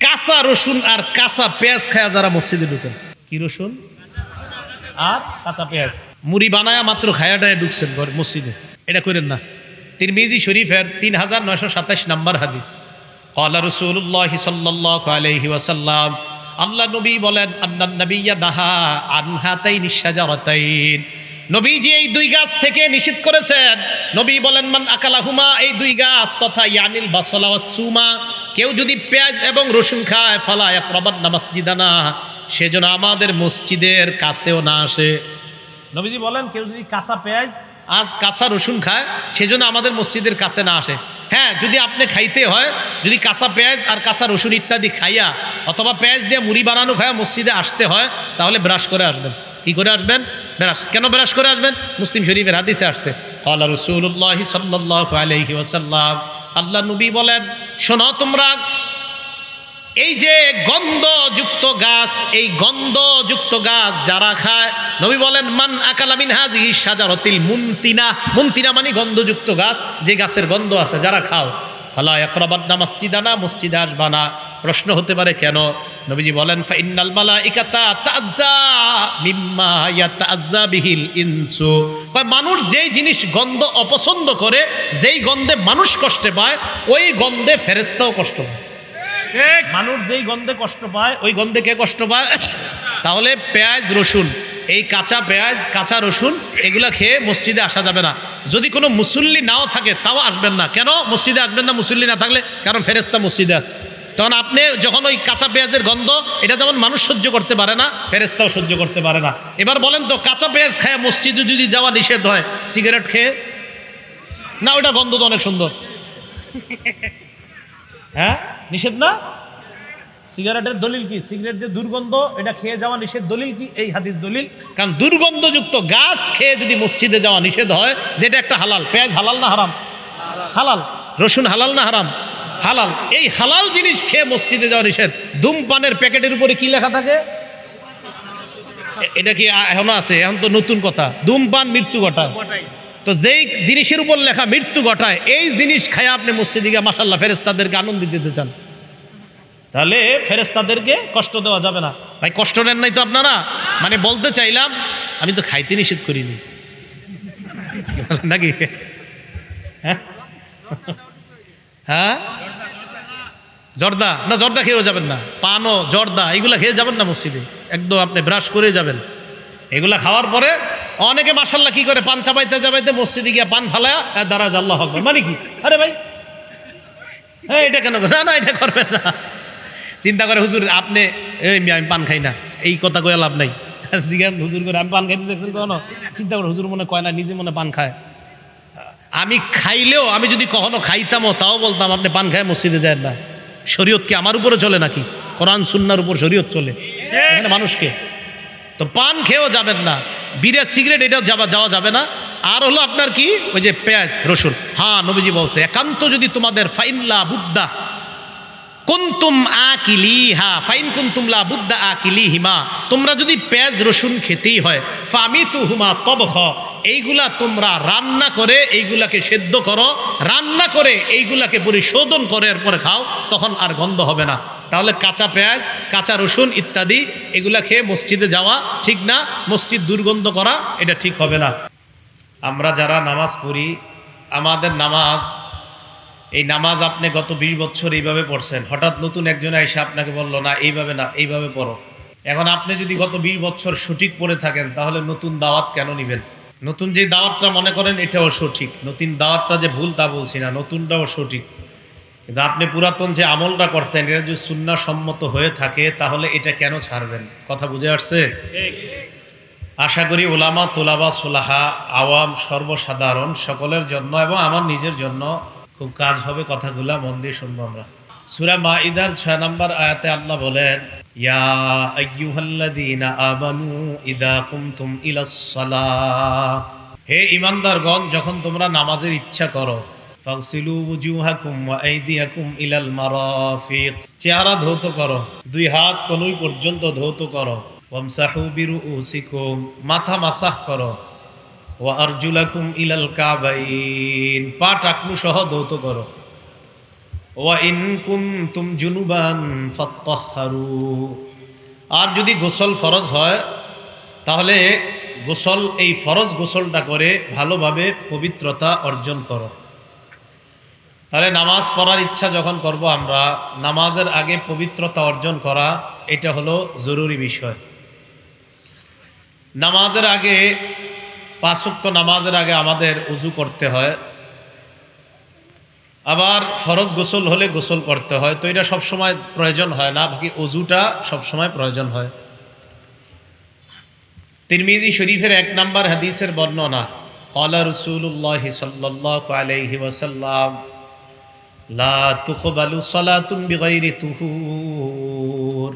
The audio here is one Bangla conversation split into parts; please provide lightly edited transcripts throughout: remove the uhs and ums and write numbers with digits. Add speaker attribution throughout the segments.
Speaker 1: কাঁচা রসুন আর কাঁচা পেঁয়াজ খায়া যারা মসজিদে ঢুকেন, কি রসুন আর কাঁচা পেঁয়াজ মুড়ি বানায়া মাত্র খায়াটায় ঢুকছেন ঘর মসজিদে, এটা করেন না। তিরমিজি শরীফের 3927 নম্বর হাদিস, ক্বালা রাসূলুল্লাহ সাল্লাল্লাহু আলাইহি ওয়াসাল্লাম, আল্লাহ নবী বলেন, আন্নান নাবিয়্যা নাহা আন হাতাইনিশ শাজারাতাইন, নবীজি এই দুই গাছ থেকে নিষেধ করেছেন। নবী বলেন, মান আকালাহুমা, এই দুই গাছ তথা ইয়ানিল বাসলা ওয়াস সুমা, কেউ যদি পেঁয়াজ এবং রসুন খায়, ফালা ইয়াকরাবান্না মাসজিদানা, সেজন্য আমাদের মসজিদের কাছেও না আসে। নবীজি বলেন, কেউ যদি কাঁচা পেঁয়াজ আজ কাঁচা রসুন খায়, সেজন্য আমাদের মসজিদের কাছে না আসে। হ্যাঁ, যদি আপনি খাইতে হয়, যদি কাঁচা পেঁয়াজ আর কাঁচা রসুন ইত্যাদি খাইয়া অথবা পেঁয়াজ দিয়ে মুড়ি বানানো খায়া মসজিদে আসতে হয়, তাহলে ব্রাশ করে আসবেন। কি করে আসবেন? ব্রাশ। কেন ব্রাশ করে আসবেন? মুসলিম শরীফের হাদিসে আসছে, ক্বালা রাসূলুল্লাহ সাল্লাল্লাহু আলাইহি ওয়াসাল্লাম, আল্লাহ নবী বলেন, শোনো তোমরা, এই যে গন্ধযুক্ত গাছ, এই গন্ধযুক্ত গাছ যারা খায়, নবী বলেন, মান আকালা মিন হাযিহি শাজারাতিল মুনতিনা, মুনতিনা মানে গন্ধযুক্ত গাছ, যে গাছের গন্ধ আছে, যারা খাও, ফালা ইয়াকরাবান্না মাসজিদানা, মসজিদে আসবা না। প্রশ্ন হতে পারে কেন? নবীজি বলেন, ফা ইন্নাল মালাইকাতা তাআজ্জা মিম্মা ইয়াতাআজ্জা বিহিল ইনসু, মানুষ যেই জিনিস গন্ধ অপছন্দ করে, যেই গন্ধে মানুষ কষ্ট পায়, ওই গন্ধে ফেরেশতাও কষ্ট পায়। মানুষ যেই গন্ধে কষ্ট পায়, ওই গন্ধে কে কষ্ট পায়? তাহলে পেঁয়াজ রসুন, এই কাঁচা পেঁয়াজ কাঁচা রসুন এগুলা খেয়ে মসজিদে আসা যাবে না। যদি কোনো মুসল্লি নাও থাকে তাও আসবেন না। কেন মসজিদে আসবেন না মুসল্লি না থাকলে? কারণ ফেরেশতা মসজিদে আছে। তখন আপনি যখন ওই কাঁচা পেঁয়াজের গন্ধ, এটা যেমন মানুষ সহ্য করতে পারে না, ফেরেশতাও সহ্য করতে পারে না। এবার বলেন তো, কাঁচা পেঁয়াজ খায় মসজিদে যদি যাওয়া নিষেধ হয়, সিগারেট খেয়ে না, ওইটা গন্ধ তো অনেক সুন্দর, হ্যাঁ নিষেধ না? সিগারেটের দলিল কি? সিগারেট যে দুর্গন্ধ, এটা খেয়ে যাওয়া নিষেধ, দলিল কি? এই হাদিস দলিল। কারণ দুর্গন্ধযুক্ত গাছ খেয়ে যদি মসজিদে যাওয়া নিষেধ হয়, যেটা একটা হালাল, পেঁয়াজ হালাল না হারাম? হালাল। রসুন হালাল না হারাম? হালাল। এই হালাল জিনিস খেয়ে মসজিদে যাওয়া নিষেধ। ধূমপানের প্যাকেটের উপরে কি লেখা থাকে? এটা কি এখনো আছে? এখন তো নতুন কথা, ধূমপান মৃত্যু ঘটায়। তো যেই জিনিসের উপর লেখা মৃত্যু ঘটায়, এই জিনিস খায় আপনি মসজিদে গিয়ে মাশাআল্লাহ ফেরেশতাদেরকে আনন্দ দিতে চান, তাহলে ফেরেশতাদেরকে কষ্ট দেওয়া যাবে না। ভাই কষ্ট নেন নাই তো আপনারা? মানে বলতে চাইলাম, আমি তো খাইতে নিষেধ করিনি নাকি? হ্যাঁ, জর্দা না, জর্দা খেয়েও যাবেন না। পানও জর্দা এগুলা খেয়ে যাবেন না মসজিদে, একদম আপনি ব্রাশ করে যাবেন। এগুলা খাওয়ার পরে অনেকে মাশাআল্লাহ কি করে, পান চাবাইতে চাবাইতে মসজিদে গিয়ে পান ফালায়া দাঁড়া আল্লাহু আকবার, মানে কি? আরে ভাই এটা কেন? না না, এটা করবেন না। চিন্তা করে হুজুর আপনি, আমি পান খাই না, এই কথা কয়ে লাভ নাই। জিজ্ঞাসা হুজুর করে, আমি পান খাইতে দেখছেন কখনো? চিন্তা করে হুজুর মনে কয় না, নিজে মনে পান খায়। আমি খাইলেও, আমি যদি কখনো খাইতামও, তাও বলতাম আপনি পান খায় মসজিদে যায় না। শরীয়ত কি আমার উপরে চলে নাকি? কোরআন সুন্নাহর উপর শরীয়ত চলে এখানে মানুষকে। তো পান খেয়েও যাবেন না, বিড়া সিগারেট এটাও যাওয়া যাবে না। আর হলো আপনার কি, ওই যে পেঁয়াজ রসুন। হ্যাঁ, নবীজি বলছে, একান্ত যদি তোমাদের ফাইনলা বুদ্ধা কুনতুম আকিলিহা, ফাইন কুনতুম লা বুদ্ধা আকিলিহিমা, তোমরা যদি পেঁয়াজ রসুন খেতেই হয়, ফামিতুহুমা তবখ, এইগুলা তোমরা রান্না করে, এইগুলাকে সেদ্ধ করো, রান্না করে এইগুলাকে পরিশোধন করে এরপরে খাও, তখন আর গন্ধ হবে না। তাহলে কাঁচা পেঁয়াজ কাঁচা রসুন ইত্যাদি এগুলা খেয়ে মসজিদে যাওয়া ঠিক না, মসজিদ দুর্গন্ধ করা এটা ঠিক হবে না। আমরা যারা নামাজ পড়ি, আমাদের নামাজ, এই নামাজ আপনি গত 20 বছর এইভাবে পড়ছেন, হঠাৎ নতুন একজন এসে আপনাকে বললো না এইভাবে না, এইভাবে পড়ো। এখন আপনি যদি গত 20 বছর সঠিক পড়ে থাকেন, তাহলে নতুন দাওয়াত কেন নেবেন? নতুন যে দাওয়াতটা মনে করেন এটাও সঠিক, নতুন দাওয়াতটা যে ভুল তা বলছি না, নতুনটাও সঠিক। কিন্তু আপনি পুরাতন যে আমলটা করতেন, এটা যদি সুন্নাহ সম্মত হয়ে থাকে, তাহলে এটা কেন ছাড়বেন? কথা বুঝে আসছে? আশা করি ওলামা তোলাবা সোলাহা আওয়াম সর্বসাধারণ সকলের জন্য এবং আমার নিজের জন্য খুব কাজ হবে। কথাগুলা মন দিয়ে শুনবো আমরা। সূরা মাইদার 6 নম্বর আয়াতে আল্লাহ বলেন, ইয়া আইয়ুহাল্লাযীনা আমানু ইযা কুমতুম ইলাস সালাহ, হে ঈমানদারগণ, যখন তোমরা নামাজের ইচ্ছা করো, ফাগসিলু ওয়ুজুহাকুম ওয়া আইদিয়াকুম ইলাল মারাফিক, চেহারা ধৌত করো, দুই হাত কনুই পর্যন্ত ধৌত করো, ওয়ামসাহু বিরুউসিকুম, মাথা মাসাহ করো, ওয়া আরজুলাকুম ইলাল কাবাইন, পা টাকনু সহ ধৌত করো। ওয়া ইন কুনতুম জুনুবান ফাত্তাহহারু, আর যদি গোসল ফরজ হয় তাহলে গোসল, এই ফরজ গোসলটা করে ভালোভাবে পবিত্রতা অর্জন করো। তাহলে নামাজ পড়ার ইচ্ছা যখন করব আমরা, নামাজের আগে পবিত্রতা অর্জন করা এটা হলো জরুরি বিষয়। নামাজের আগে, 5 ওয়াক্ত নামাজের আগে আমাদের উযু করতে হয়, আবার ফরজ গোসল হলে গোসল করতে হয়। তো এটা সবসময় প্রয়োজন হয় না, বাকি উযুটা সবসময় প্রয়োজন হয়। তিরমিজি শরীফের 1 নম্বর হাদিসের বর্ণনা, ক্বালা রাসূলুল্লাহ সাল্লাল্লাহু আলাইহি ওয়াসাল্লাম লা তুকবালু সালাতুন বিগাইরি তুহুর।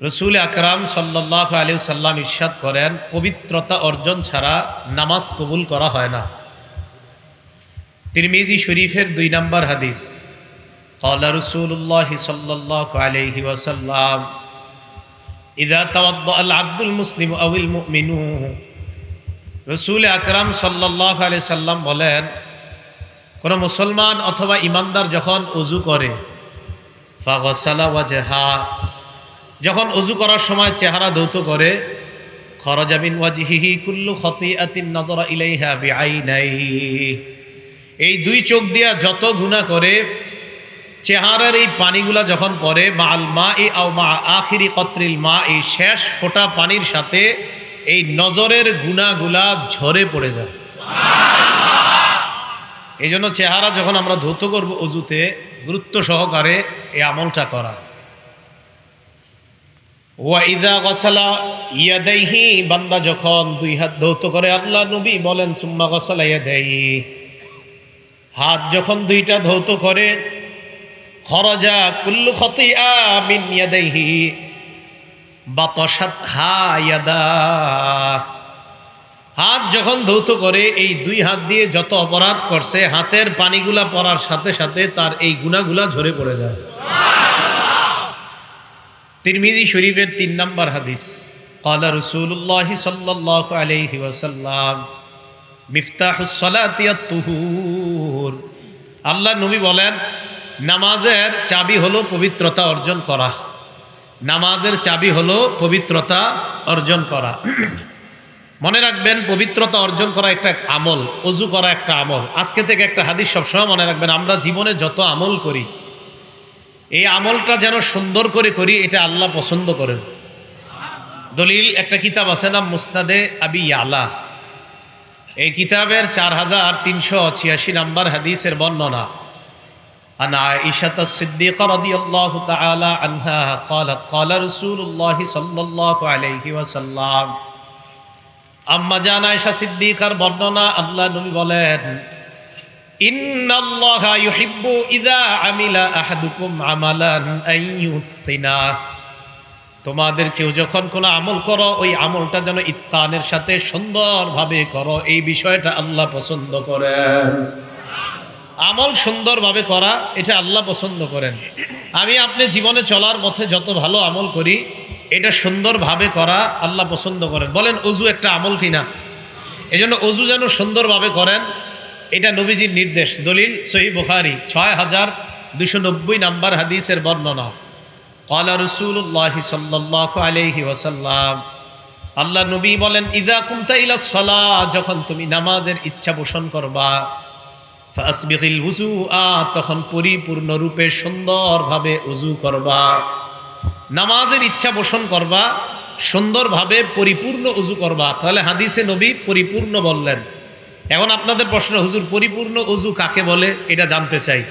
Speaker 1: রাসূল আকরাম সাল্লাল্লাহু আলাইহি ওয়াসাল্লাম ইরশাদ করেন, পবিত্রতা অর্জন ছাড়া নামাজ কবুল করা হয় না। তিরমিজি শরীফের 2 নম্বর হাদিস, ক্বালা রাসূলুল্লাহ সাল্লাল্লাহু আলাইহি ওয়াসাল্লাম ইযা তাওয়াদ্দা আল আবদুল মুসলিমু আওয়াল মুমিনু। রাসূল আকরাম সাল্লাল্লাহু আলাইহি সাল্লাম বলেন, কোন মুসলমান অথবা ইমানদার যখন ওযু করে, ফাগসালা ওয়াজহা, যখন ওযু করার সময় চেহারা ধৌত করে, খরাজা মিন ওয়াজহিহি কুল্লু খতিআতিন নাযারা ইলাইহা বিআইনাইহি, এই 2 চোখ দিয়া যত গুনাহ করে, চেহারার এই পানিগুলা যখন পড়ে, মাআল মাই আও মা আখিরি কতরিল মা, এই শেষ ফোঁটা পানির সাথে এই নজরের গুনাহগুলা ঝরে পড়ে যায়। এই জন্য চেহারা যখন আমরা ধৌত করব অজুতে, গুরুত্ব সহকারে এই আমলটা করা। ওয়া ইযা গাসালা ইয়াদাইহি, বান্দা যখন 2 হাত ধৌত করে, আল্লাহ নবী বলেন সুম্মা গাসালা ইয়াদাইহি, হাত যখন 2টা ধৌত করে, খরাজা কুল্লু খতিআ মিন ইয়াদাইহি বাতাসাত হা ইয়াদা, হাত যখন ধৌত করে, এই 2 হাত দিয়ে যত অপরাধ করছে, হাতের পানিগুলা পড়ার সাথে সাথে তার এই গুনাহগুলা ঝরে পড়ে যায়। তিরমিজি শরীফের 3 নম্বর হাদিস, ক্বালা রাসূলুল্লাহ সাল্লাল্লাহু আলাইহি ওয়াসাল্লাম মিফতাহুস সালাতি আত-তুহুর। আল্লাহ নবী বলেন, নামাজের চাবি হলো পবিত্রতা অর্জন করা। নামাজের চাবি হলো পবিত্রতা অর্জন করা। মনে রাখবেন, পবিত্রতা অর্জন করা একটা আমল, ওযু করা একটা আমল। আজকে থেকে একটা হাদিস সবসময় মনে রাখবেন, আমরা জীবনে যত আমল করি, এই আমলটা যেন সুন্দর করে করি, এটা আল্লাহ পছন্দ করেন। দলিল একটা কিতাব আছে নাম মুসনাদে আবি ইয়ালা, এই কিতাবের 4386 নম্বর হাদিসের বর্ণনা, আন আয়েশা সিদ্দিকা রাদিয়াল্লাহু তাআলা আনহা ক্বালাত ক্বালা রাসূলুল্লাহ সাল্লাল্লাহু আলাইহি ওয়াসাল্লাম, আম্মা জান আয়েশা সিদ্দিকার বর্ণনা, আল্লাহ নবী বলেন, ইন্নাল্লাহা ইউহিব্বু ইযা আমিলা আহাদুকুম আমালান আইয়ুতকিনা, তোমাদের কেউ যখন কোনো আমল করো, ওই আমলটা যেন ইতকানের সাথে সুন্দরভাবে করো, এই বিষয়টা আল্লাহ পছন্দ করেন। আমল সুন্দরভাবে করা এটা আল্লাহ পছন্দ করেন। আমি আপনি জীবনে চলার পথে যত ভালো আমল করি, এটা সুন্দরভাবে করা আল্লাহ পছন্দ করেন। বলেন ওযু একটা আমল কিনা? এজন্য ওযু যেন সুন্দরভাবে করেন, এটা নবীজির নির্দেশ। দলিল সহিহ বুখারী 6290 নম্বর হাদিসের বর্ণনা, ক্বালা রাসূলুল্লাহ সাল্লাল্লাহু আলাইহি ওয়াসাল্লাম, আল্লাহ নবী বলেন, ইযা কুমতা ইলাস সালাহ, যখন তুমি নামাজের ইচ্ছা পোষণ করবা, ফাসবিগিল উযুআ, তখন পরিপূর্ণ রূপে সুন্দরভাবে ওযু করবা। নামাজের ইচ্ছা পোষণ করবা, সুন্দরভাবে পরিপূর্ণ ওযু করবা। তাহলে হাদিসে নবী পরিপূর্ণ বললেন। এখন আপনাদের প্রশ্ন, হুজুর পরিপূর্ণ ওযু কাকে বলে এটা জানতে চাই।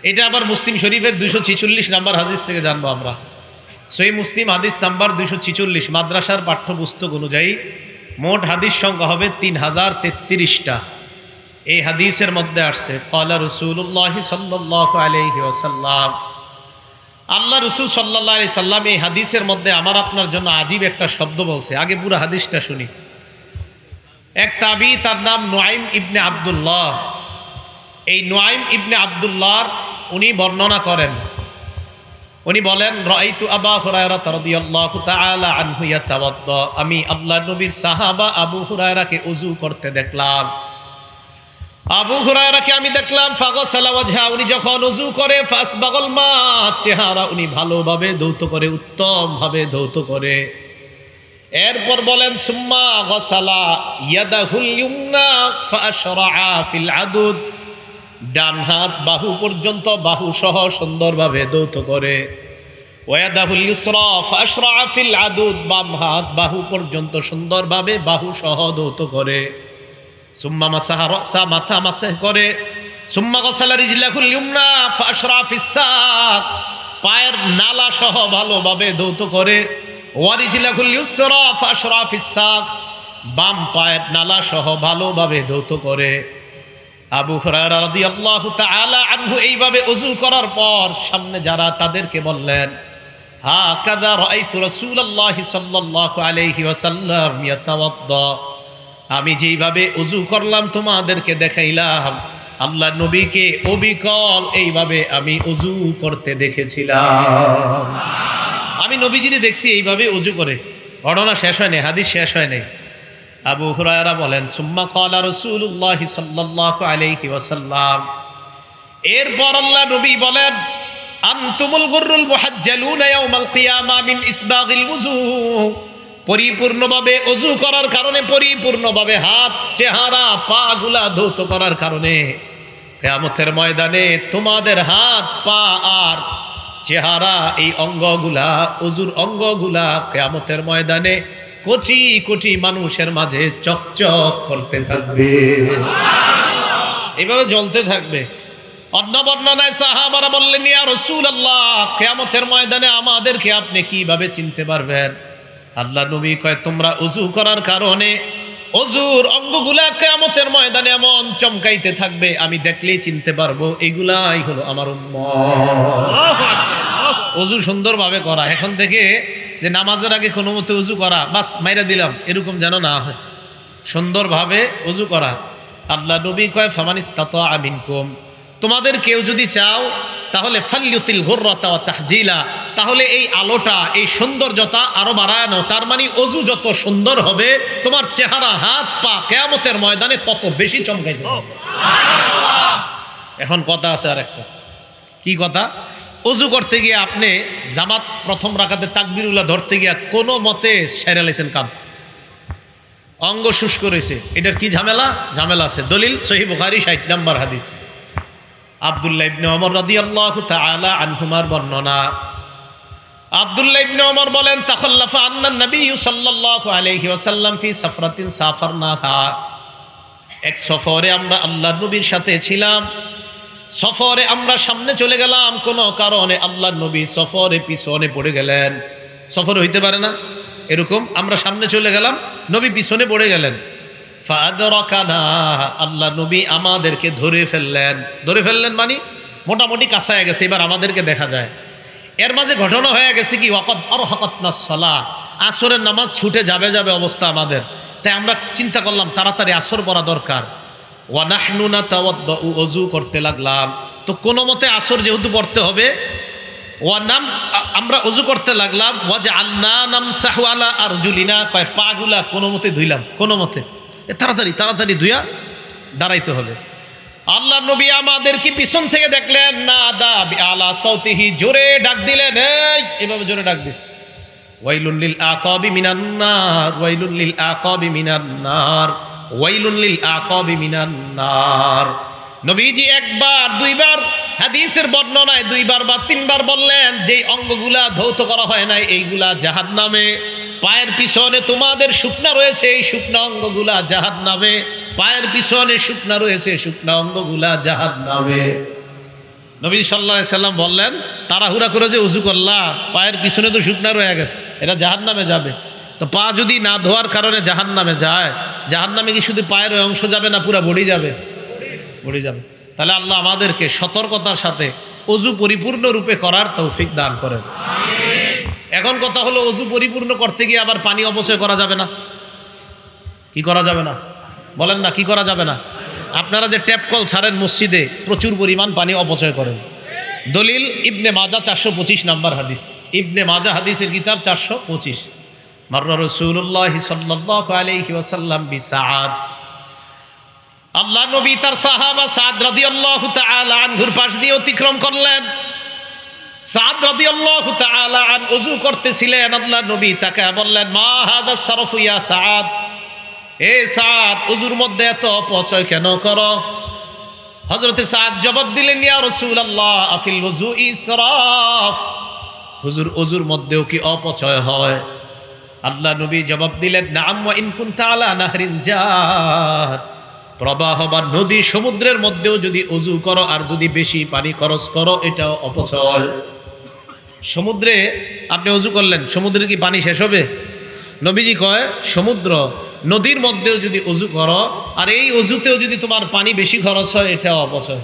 Speaker 1: এটা আবার মুসলিম শরীফের 246 নম্বর হাদিস থেকে জানবো আমরা। সহিহ মুসলিম হাদিস নাম্বার 246, মাদ্রাসার পাঠ্যপুস্তক অনুযায়ী মোট হাদিস সংখ্যা হবে 3033টা। এই হাদিসের মধ্যে আসছে, ক্বালা রাসূলুল্লাহ সাল্লাল্লাহু আলাইহি ওয়াসাল্লাম, আল্লাহ রাসূল সাল্লাল্লাহু আলাইহি সাল্লাম এই হাদিসের মধ্যে আমার আপনার জন্য আজীব একটা শব্দ বলছে। আগে পুরো হাদিসটা শুনি। এক তাবী, তার নাম নুআইম ইবনে আব্দুল্লাহ। এই নুআইম ইবনে আব্দুল্লাহর উনি বর্ণনা করেন, উনি বলেন, রাআইতু আবা হুরায়রা রাদিয়াল্লাহু তাআলা আনহু ইয়াতাওয়াদ্দা, আমি আল্লাহর নবীর সাহাবা আবু হুরায়রাকে ওযু করতে দেখলাম। আবু হুরায়রাকে আমি দেখলাম ফাগসালা ওয়াজহা, উনি যখন ওযু করে ফাসবাগাল মা, চেহারা উনি ভালোভাবে ধৌত করে, উত্তম ভাবে ধৌত করে। এরপর বলেন সুম্মা গসালা ইয়াদাহুল ইউমনা ফাশরাআ ফিল আদুদ, ডান হাত বাহু পর্যন্ত বাহু সহ সুন্দরভাবে ধৌত করে। ওয়াদাহুল ইউসরা ফাশরাআ ফিল আদুদ, বাম হাত বাহু পর্যন্ত সুন্দরভাবে বাহু সহ ধৌত করে। সুম্মা মাসাহা রাসা, মাথা মাসাহ করে। সুম্মা গসালা রিজলাহুল ইউমনা ফাশরাআ ফিস সাক, পায়ের নালা সহ ভালোভাবে ধৌত করে। ওয়ারিজলাহুল ইউসরা ফাশরাআ ফিস সাক, বাম পায়ের নালা সহ ভালোভাবে ধৌত করে। আবু হুরায়রা রাদিয়াল্লাহু তাআলা আনহু এইভাবে ওযু করার পর সামনে যারা তাদেরকে বললেন, হাকাযা রাআইতু রাসূলুল্লাহি সাল্লাল্লাহু আলাইহি ওয়াসাল্লাম ইয়াতাওয়াদ্দা, আমি যেইভাবে ওযু করলাম তোমাদেরকে দেখাইলাম, আল্লাহ নবীকে অবিকল এইভাবে আমি ওযু করতে দেখেছিলাম। আমি নবীজিরে দেখছি এইভাবে ওযু করে। ঘটনা শেষ হয় নাই, হাদিস শেষ হয় নাই। আবু হুরায়রা বলেন সুম্মা ক্বালা রাসূলুল্লাহি সাল্লাল্লাহু আলাইহি ওয়াসাল্লাম, এরপর আল্লাহ নবী বলেন, আনতুমুল গুররুল মুহাজ্জালুনা ইয়াউমাল কিয়ামা মিন ইসবাগিল ওযু, পরিপূর্ণভাবে ওযু করার কারণে, পরিপূর্ণভাবে হাত চেহারা পা গুলা ধৌত করার কারণে কিয়ামতের ময়দানে তোমাদের হাত পা আর চেহারা, এই অঙ্গগুলা, ওযুর অঙ্গগুলা কিয়ামতের ময়দানে কোটি কোটি মানুষের মাঝে চকচক করতে থাকবে, এইভাবে জ্বলতে থাকবে। অন্য বর্ণনায় সাহাবারা বললেন, ইয়া রাসূলুল্লাহ, কিয়ামতের ময়দানে আমাদেরকে আপনি কিভাবে চিনতে পারবেন? আল্লাহ নবী কয়, তোমরা ওযু করার কারণে ওযুর অঙ্গগুলা কিয়ামতের ময়দানে এমন চমকাইতে থাকবে, আমি দেখলেই চিনতে পারবো এইগুলাই হলো আমার উম্মত। ওযু সুন্দরভাবে করা, এখন থেকে যে নামাজের আগে কোনো মতে ওযু করা, বাস মাইরা দিলাম, এরকম যেন না হয়, সুন্দরভাবে ওযু করা। আল্লাহ নবী কয়, ফামানিস্তাতা মিনকুম, তোমাদের কেউ যদি চাও তাহলে ফাল্যুতিল গুররাতা ওয়া তাহজিলা, তাহলে এই আলোটা, এই সৌন্দর্যতা আরো বাড়ায় নাও। তার মানে ওযু যত সুন্দর হবে তোমার চেহারা, হাত পা কিয়ামতের ময়দানে তত বেশি চমকাইতে হবে। এখন কথা আছে আর একটা, কি কথা? ওযু করতে গিয়ে আপনি জামাত প্রথম রাকাতে তাকবীরুল্লাহ ধরতে গিয়া কোনো মতে সেরে লাইছেন কাম, অঙ্গ শুষ্ক রয়েছে, এটার কি ঝামেলা? ঝামেলা আছে। দলিল সহিহ বুখারী 60 নম্বর হাদিস, আব্দুল্লাহ ইবনে ওমর রাদিয়াল্লাহু তাআলা আনহুমার বর্ণনা। আব্দুল্লাহ ইবনে ওমর বলেন, তাখাল্লাফা আন্না নবী সাল্লাল্লাহু আলাইহি ওয়াসাল্লাম ফি সাফরাতিন সাফারনাহা, এক সফরে আমরা আল্লাহর নবীর সাথে ছিলাম। সফরে আমরা সামনে চলে গেলাম, কোনো কারণে আল্লাহর নবী সফরে পিছনে পড়ে গেলেন। সফর হইতে পারে না এরকম, আমরা সামনে চলে গেলাম, নবী পিছনে পড়ে গেলেন। ফাআদরাকানা, আল্লাহ নবী আমাদেরকে ধরে ফেললেন। ধরে ফেললেন মানে মোটামুটি কাছায় গেছে, এবার আমাদেরকে দেখা যায়। এর মাঝে ঘটনা হয়ে গেছে কি, ওয়াকাদ আরহাকাতনাস সালাহ, আসরের নামাজ ছুটে যাবে যাবে অবস্থা আমাদের। তাই আমরা চিন্তা করলাম তাড়াতাড়ি আসর পড়া দরকার। ওয়া নাহনু নাতাওয়াদ্দা, ওযু করতে লাগলাম। তো কোনো মতে আসর যেহেতু পড়তে হবে, আমরা ওযু করতে লাগলাম। ওয়াজআলনা নামসাহু আলা আরজুলিনা, কয় পাগুলা কোনো মতে ধুইলাম, কোনো মতে তাড়াতাড়ি তাড়াতাড়ি ধুইয়া দাঁড়াইতে হবে। আল্লাহ নবী আমাদেরকে পিছন থেকে দেখলেন, নাদা বিআলা সাউতিহি, জোরে ডাক দিলেন, এই এভাবে জোরে ডাক দিস, ওয়াইলুল লিল আকাবি মিনান নার, ওয়াইলুল লিল আকাবি মিনান নার, ওয়াইলুল লিল আকাবি মিনান নার। নবীজি একবার দুইবার, হাদিসের বর্ণনায় দুইবার বা তিনবার বললেন, যেই অঙ্গগুলা ধৌত করা হয় নাই এইগুলা জাহান্নামে। পায়ের পিছনে তোমাদের শুকনা রয়েছে, এই শুকনা অঙ্গগুলা জাহান্নামে। পায়ের পিছনে শুকনা রয়েছে, শুকনা অঙ্গগুলা জাহান্নামে। নবী সাল্লাল্লাহু আলাইহি সাল্লাম বললেন, তাড়াহুড়া করে যে ওযু করলা, পায়ের পিছনে তো শুকনা রয়ে গেছে, এটা জাহান্নামে যাবে। তো পা যদি না ধোয়ার কারণে জাহান্নামে যায়, জাহান্নামে কি শুধু পায়ের ওই অংশ যাবে না পুরো বডি যাবে? বডি যাবে। তাহলে আল্লাহ আমাদেরকে সতর্কতার সাথে ওযু পরিপূর্ণ রূপে করার তৌফিক দান করেন। এখন কথা হলো, ওযু পরিপূর্ণ করতে গিয়ে আবার পানি অপচয় করা যাবে না? কি করা যাবে না বলেন না, কি করা যাবে না? আপনারা যে ট্যাপ কল ছাড়েন মসজিদে, প্রচুর পরিমাণ পানি অপচয় করেন। দলিল ইবনে মাজাহ 425 নম্বর হাদিস, ইবনে মাজাহ হাদিসের কিতাব 425। মাররা রাসূলুল্লাহ সাল্লাল্লাহু আলাইহি ওয়াসাল্লাম বিসাআদ, আল্লাহ নবী তার সাহাবা সাদ রাদিয়াল্লাহু তাআলা আনহুর পাশ দিয়ে অতিক্রম করলেন। সাদ রাদিয়াল্লাহু তাআলা আন ওযু করতেছিলেন। আল্লাহ নবী তাকে বললেন, মা হাদা সারফু ইয়া সাদ, এ সাদ, ওযুর মধ্যে এত অপচয় কেন করো? হযরতে সাদ জবাব দিলেন, ইয়া রাসূলুল্লাহ আফিল ওযু ইসরাফ, হুজুর ওযুর মধ্যেও কি অপচয় হয়? আল্লাহ নবী জবাব দিলেন, নাম ওয়া ইন কুনতা আলা নাহরিন জার, প্রবাহমান নদী সমুদ্রের মধ্যেও যদি ওযু করো আর যদি বেশি পানি খরচ করো এটাও অপচয়। সমুদ্রে আপনি ওযু করলেন, সমুদ্রে কি পানি শেষ হবে? নবীজি কয় সমুদ্র নদীর মধ্যেও যদি ওযু করো আর এই ওযুতেও যদি তোমার পানি বেশি খরচ হয় এটাও অপচয়।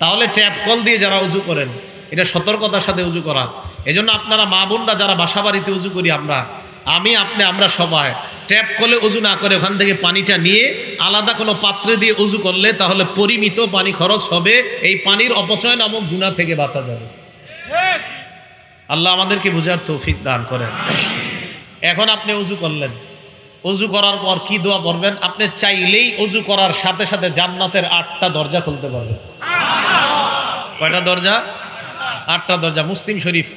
Speaker 1: তাহলে ট্যাপ কল দিয়ে যারা ওযু করেন এটা সতর্কতার সাথে ওযু করা। এজন্য আপনারা মা বোনরা যারা বাসা বাড়িতে ওযু করি আমরা সবাই ট্যাপ কলে ওযু না করে ওখান থেকে পানিটা নিয়ে আলাদা কোনো পাত্রে দিয়ে ওযু করলে তাহলে পরিমিত পানি খরচ হবে, এই পানির অপচয় নামক গুনাহ থেকে বাঁচা যাবে। আল্লাহ আমাদেরকে বুঝার তৌফিক দান করেন। এখন আপনি ওযু করলেন, ওযু করার পর কি দোয়া পড়বেন? আপনি চাইলেই ওযু করার সাথে সাথে জান্নাতের 8টা দরজা খুলতে পারবেন। কয়টা দরজা? 8টা দরজা। মুসলিম শরীফ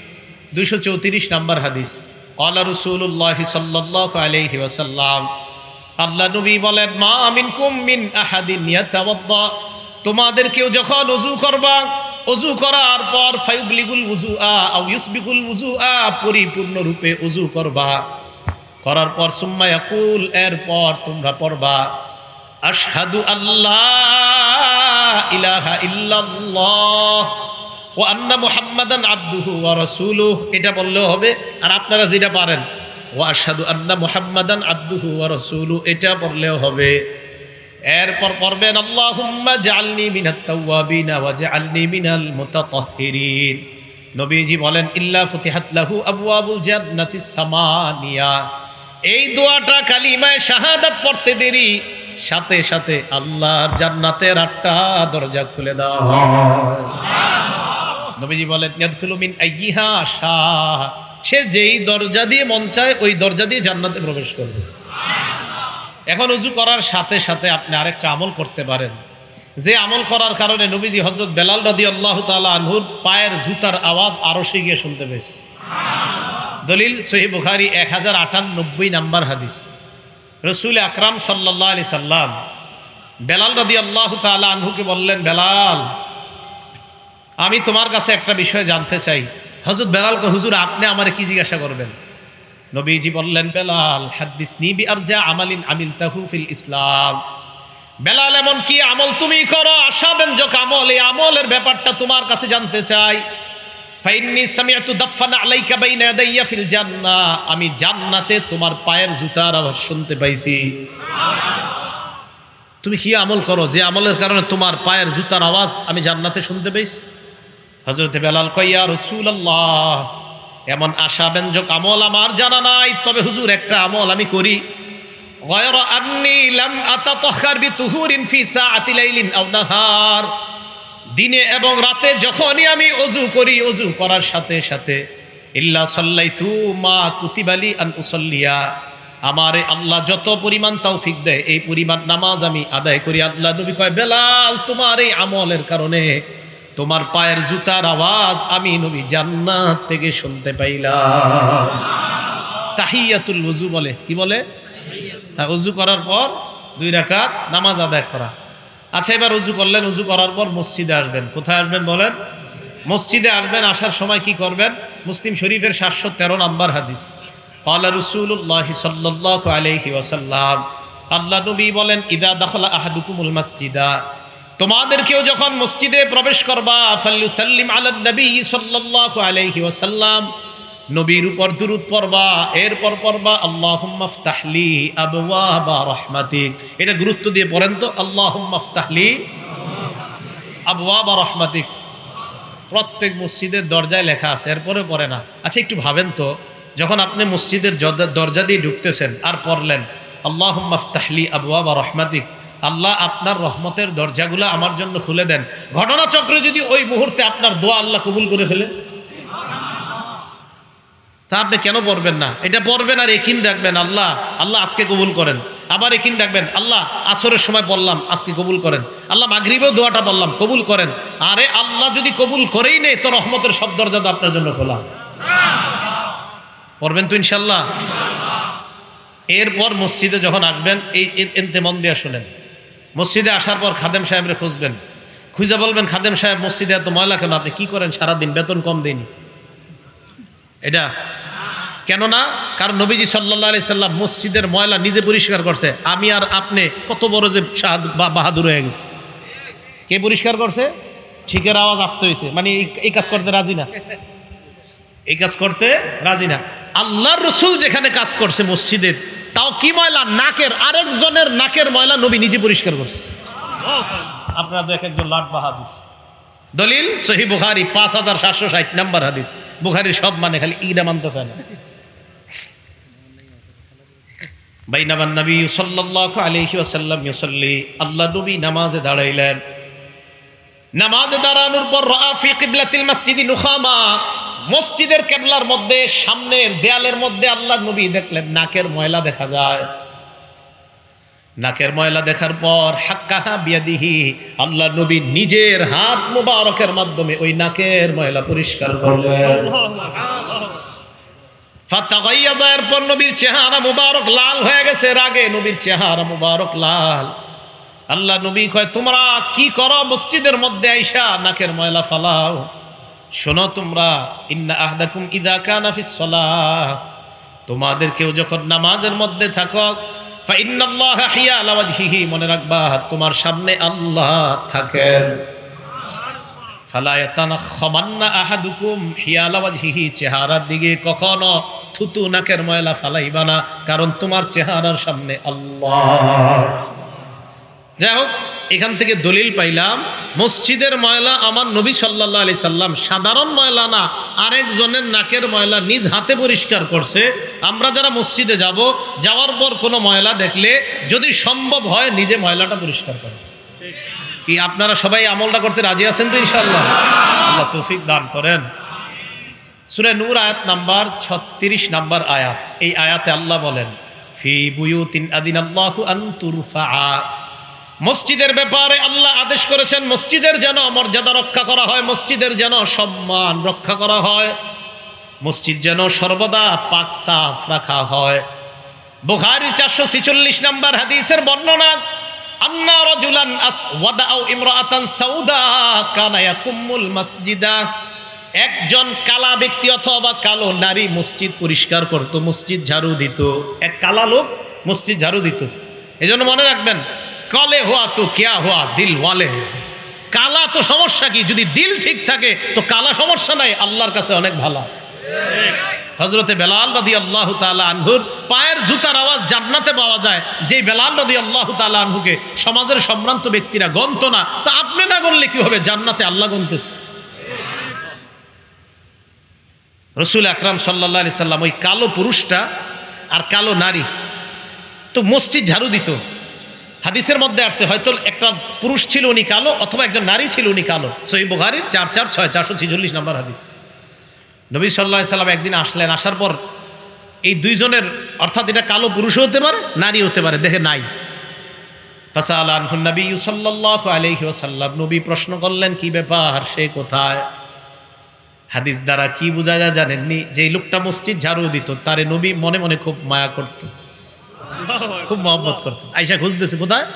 Speaker 1: 234 নম্বর হাদিস। ক্বালা রাসূলুল্লাহ সাল্লাল্লাহু আলাইহি ওয়াসাল্লাম, আল্লাহ নবী বলেন, মা মিনকুম মিন আহাদিন ইয়াতাওয়াদ্দা, তোমাদের কেউ যখন ওযু করবা, ওযু করার পর ফায়ুবলিগুল ওযুআ আও ইউসবিগুল ওযুআ, পরিপূর্ণ রূপে ওযু করবা, করার পর সুম্মা ইয়াকুল, এরপর তোমরা পড়বা আশহাদু আল্লাহ ইলাহা ইল্লাল্লাহ ওয়া আন্না মুহাম্মাদান আবদুহু ওয়া রাসূলুহু, এটা বললেও হবে। আর আপনারা যেটা পারেন ওয়া আশহাদু আন্না মুহাম্মাদান আবদুহু ওয়া রাসূলুহু, এটা পড়লেও হবে। এরপর পড়বেন আল্লাহুম্মা জাআলনি মিনাত তাওয়াবিনা ওয়া জাআলনি মিনাল মুতাতাহহিরিন। নবীজি বলেন, ইল্লা ফুতিহাত লাহু আবওয়াবুল জান্নাতিস সামানিয়া, এই দোয়াটা কালিমায়ে শাহাদাত পড়তে দেরি সাথে সাথে আল্লাহর জান্নাতের 8টা দরজা খুলে দেওয়া হয়। নবীজি বলেন, ইয়াদখুলু মিন আইয়িহা শা, সে যেই দরজা দিয়ে মন চায় ওই দরজা দিয়ে জান্নাতে প্রবেশ করবে। এখন ওযু করার সাথে সাথে আপনি আরেকটা আমল করতে পারেন, যে আমল করার কারণে নবীজি হযরত বেলাল রাদিয়াল্লাহু তাআলা আনহুর পায়ের জুতার আওয়াজ আরশে গিয়ে শুনতে পেয়েছে। দলিল সহিহ বুখারী 1098 নাম্বার হাদিস। রাসূল আকরাম সাল্লাল্লাহু আলাইহি সাল্লাম বেলাল রাদিয়াল্লাহু তাআলা আনহুকে বললেন, বেলাল, আমি তোমার কাছে একটা বিষয় জানতে চাই। হযরত বেলালকে, হুজুর আপনি আমারে কি জিজ্ঞাসা করবেন? নবীজি বললেন, বেলাল হাদ্দিসনি বিআরজা আমালিন আমিলতাহু ফিল ইসলাম, বেলাল এমন কি আমল তুমি করো আশাব্যঞ্জক আমল, এই আমলের ব্যাপারটা তোমার কাছে জানতে চাই। ফাইন্নী সামিআতু দাফানা আলাইকা বাইনা ইয়াদাইয়া ফিল জান্নাহ, আমি জান্নাতে তোমার পায়ের জুতার আওয়াজ শুনতে পাইছি। তুমি কি আমল করো যে আমলের কারণে তোমার পায়ের জুতার আওয়াজ আমি জান্নাতে শুনতে পাইছি? হযরত বেলাল কয়, ইয়া রাসূলুল্লাহ, এমন আশাব্যঞ্জক আমল আমার জানা নাই, তবে হুজুর একটা আমল আমি করি। গায়রা আন্নী লাম আতাতাহহার বিতুহুরিন ফি সাআতি লাইলিন আও নাহার, দিনে এবং রাতে যখনই আমি ওযু করি, ওযু করার সাথে সাথে ইল্লা সাল্লাইতু মা কুতিবালি আন উসাল্লিয়া, আমারে আল্লাহ যত পরিমাণ তৌফিক দেয় এই পরিমাণ নামাজ আমি আদায় করি। আল্লাহ নবী কয়, বেলাল তোমার এই আমলের কারণে তোমার পায়ের জুতার আওয়াজ আমি নবী জান্নাত থেকে শুনতে পাইলাম। তাহিয়াতুল ওযু বলে, কি বলে? ওযু করার পর 2 রাকাত নামাজ আদায় করা। আচ্ছা, এবার ওযু করলেন, ওযু করার পর মসজিদে আসবেন। কোথায় আসবেন বলেন? মসজিদে আসবেন। আসার সময় কি করবেন? মুসলিম শরীফের 713 নম্বর হাদিস। ক্বালা রাসূলুল্লাহ সাল্লাল্লাহু আলাইহি ওয়াসাল্লাম, আল্লাহ নবী বলেন, ইদা দাখালা আহাদুকুমুল মাসজিদা, তোমাদের কেউ যখন মসজিদে প্রবেশ করবা, ফাল্যুসাল্লিম আলান নবী সাল্লাল্লাহু আলাইহি ওয়াসাল্লাম, নবীর উপর দুরূদ পড়বা, এরপর পড়বা আল্লাহুম্মা ফতাহলি আবওয়াবা রাহমাতিক। এটা গুরুত্ব দিয়ে পড়েন তো, আল্লাহুম্মা ফতাহলি আবওয়াবা রাহমাতিক। প্রত্যেক মসজিদের দরজায় লেখা আছে, এরপরে পড়ে না। আচ্ছা, একটু ভাবেন তো, যখন আপনি মসজিদের দরজা দিয়ে ঢুকতেছেন আর পড়লেন আল্লাহুম্মা ফতাহলি আবওয়াবা রাহমাতিক, আল্লাহ আপনার রহমতের দরজাগুলো আমার জন্য খুলে দেন, ঘটনাচক্রে যদি ওই মুহূর্তে আপনার দোয়া আল্লাহ কবুল করে ফেলে, তা আপনি কেন পড়বেন না? এটা পড়বেন আর একিন রাখবেন, আল্লাহ আল্লাহ আজকে কবুল করেন, আবার একিন রাখবেন, আল্লাহ আসরের সময় বললাম আজকে কবুল করেন, আল্লাহ মাগরিবেও দোয়াটা বললাম কবুল করেন। আরে আল্লাহ যদি কবুল করেই নেই তো রহমতের সব দরজা তো আপনার জন্য খোলা। পড়বেন তো ইনশাল্লাহ। এরপর মসজিদে যখন আসবেন এই এনতে মন দিয়ে শোনেন, মসজিদে আসার পর খাদেম সাহেবরে খুঁজবেন, খুঁজে বলবেন খাদেম সাহেব মসজিদে এত ময়লা কেন, আপনি কি করেন সারাদিন, বেতন কম দেয়নি? এটা কেন না? কারণ নবীজি সাল্লাল্লাহু আলাইহি সাল্লাম মসজিদের ময়লা নিজে পরিষ্কার করছে। আমি আর আপনি কত বড় যে বাহাদুর হয়ে গেছে। কে পরিষ্কার করছে? ঠিকের আওয়াজ আসতে হয়েছে, মানে এই কাজ করতে রাজি না, এই কাজ করতে রাজি না। আল্লাহর রসুল যেখানে কাজ করছে মসজিদের, তাও কি ময়লা, নাকের, আরেকজনের নাকের ময়লা নবী নিজে পরিষ্কার করছে। আপনারা তো এক একজন লাট বাহাদুর। দলিল সহিহ বুখারী 5760 নম্বর হাদিস। বুখারীর সব মানে, খালি ইটা মানতে চায় না। বাইনামান নবী সাল্লাল্লাহু আলাইহি ওয়াসাল্লাম ইউসাল্লি, আল্লাহ নবী নামাজে দাঁড়াইলেন। নামাজে দাঁড়ানোর পর রাআ ফি কিবলাতিল মসজিদি নুখামা, মসজিদের কিবলার মধ্যে সামনের দেয়ালের মধ্যে আল্লাহ নবী দেখলেন নাকের ময়লা দেখা যায়। নাকের ময়লা দেখার পর হাক্কাহা বিয়াদিহি, আল্লাহ নবী নিজের হাত মুবারকের মাধ্যমে ওই নাকের ময়লা পরিষ্কার করলেন। ফাতাগাইয়াজা, এরপর নবীর চেহারা মুবারক লাল হয়ে গেছে, রাগে নবীর চেহারা মুবারক লাল। আল্লাহ নবী কয়, তোমরা কি করো মসজিদের মধ্যে আইসা নাকের ময়লা ফালাও? শোনো তোমরা, ইন্না আহদাকুম ইযা কানা ফিস সালাহ, তোমাদের কেউ যখন নামাজের মধ্যে থাকো, ফা ইন্নাল্লাহা হিয়ালা ওয়াজহিহি, মনে রাখবা তোমার সামনে আল্লাহ থাকেন। ফালা ইয়াতানাখামান্না আহাদুকুম হিয়ালা ওয়াজহিহি, চেহারার দিকে কখনো থুতু নাকের ময়লা ফালাইবা না, কারণ তোমার চেহারার সামনে আল্লাহ। যাই হোক, এখান থেকে দলিল পাইলাম মসজিদের ময়লা আমার নবী সাল্লাল্লাহু আলাইহি সাল্লাম সাধারণ ময়লা না, আরেকজনের নাকের ময়লা নিজ হাতে পরিষ্কার করছে। আমরা যারা মসজিদে যাব, যাওয়ার পর কোনো ময়লা দেখলে যদি সম্ভব হয় নিজে ময়লাটা পরিষ্কার করেন। কি আপনারা সবাই আমলটা করতে রাজি আছেন তো ইনশাআল্লাহ? আল্লাহ তৌফিক দান করেন। সূরা নূর আয়াত নাম্বার 36 নাম্বার আয়াত। এই আয়াতে আল্লাহ বলেন, ফি বুয়ুতিন আদিনাল্লাহু আন তুরফা, মসজিদের ব্যাপারে আল্লাহ আদেশ করেছেন মসজিদের যেন মর্যাদা রক্ষা করা হয়, মসজিদের যেন সম্মান রক্ষা করা হয়, মসজিদ যেন সর্বদা পাক সাফ রাখা হয়। বুখারী 446 নাম্বার হাদিসের বর্ণনা, আন্না রাজুলান আসওয়াদা আও ইমরাআতান সাউদা কানা ইয়াকুমুল মসজিদা, একজন কালা ব্যক্তি অথবা কালো নারী মসজিদ পরিষ্কার করত, মসজিদ ঝাড়ু দিত। এক কালা লোক মসজিদ ঝাড়ু দিত। এজন্য মনে রাখবেন, কালে হুয়া তো কিয়া হুয়া দিল ওয়ালে, কালা তো সমস্যা কি, যদি দিল ঠিক থাকে তো কালা সমস্যা নাই, আল্লাহর কাছে অনেক ভালো। হযরতে বেলাল রাদিয়াল্লাহু তাআলা আনহুর পায়ের জুতার আওয়াজ জান্নাতে পাওয়া যায়, যে বেলাল রাদিয়াল্লাহু তাআলা আনহুকে সমাজের সম্ভ্রান্ত ব্যক্তিরা গণতো না, তা আপনি না গণলে কি হবে, জান্নাতে আল্লাহ গণতেছে। রাসূল আকরাম সাল্লাল্লাহু আলাইহি সাল্লাম ওই কালো পুরুষটা আর কালো নারী তো মসজিদ ঝাড়ু দিত। হাদিসের মধ্যে আসছে হয়তো একটা পুরুষ ছিল উনি কালো, অথবা একজন নারী ছিল উনি কালো। সহিহ বুখারীর 446 নম্বর হাদিস। নবী সাল্লাল্লাহু আলাইহি সাল্লাম একদিন আসলেন, আসার পর এই দুইজনের, অর্থাৎ এটা কালো পুরুষও হতে পারে নারী হতে পারে, দেখে নাই। ফাসাআলা আনহু নবী সাল্লাল্লাহু আলাইহি ওয়াসাল্লাম, নবী প্রশ্ন করলেন কি ব্যাপার, সে কোথায়? হাদিস দ্বারা কি বোঝা যায় জানেননি? যে এই লোকটা মসজিদ ঝাড়ু দিত, তারে নবী মনে মনে খুব মায়া করত, খুব মহব্বত করতেন। আয়েশা খুঁজতেছে কোথায়।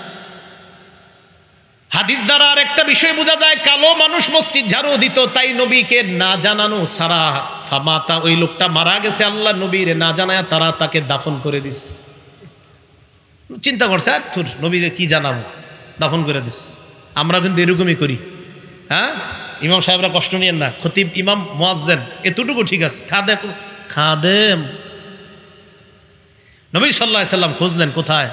Speaker 1: হাদিস দ্বারা আর একটা বিষয় বোঝা যায়, কালো মানুষ মসজিদ ঝাড়ু দিত, তাই নবীকে না জানানো সারা ফামাতা, ওই লোকটা মারা গেছে, আল্লাহ নবীরে না জানায় তারা তাকে দাফন করে দিস। চিন্তা করছে, আর তোর নবীরে কি জানাবো, দাফন করে দিস। আমরা কিন্তু এরকমই করি। হ্যাঁ, ইমাম সাহেবরা কষ্ট নিয়েন না, খতিব ইমাম মুয়াজ্জিন এতটুকু ঠিক আছে, খাদেম নবী সাল্লাল্লাহু আলাইহি সাল্লাম খুঁজলেন কোথায়,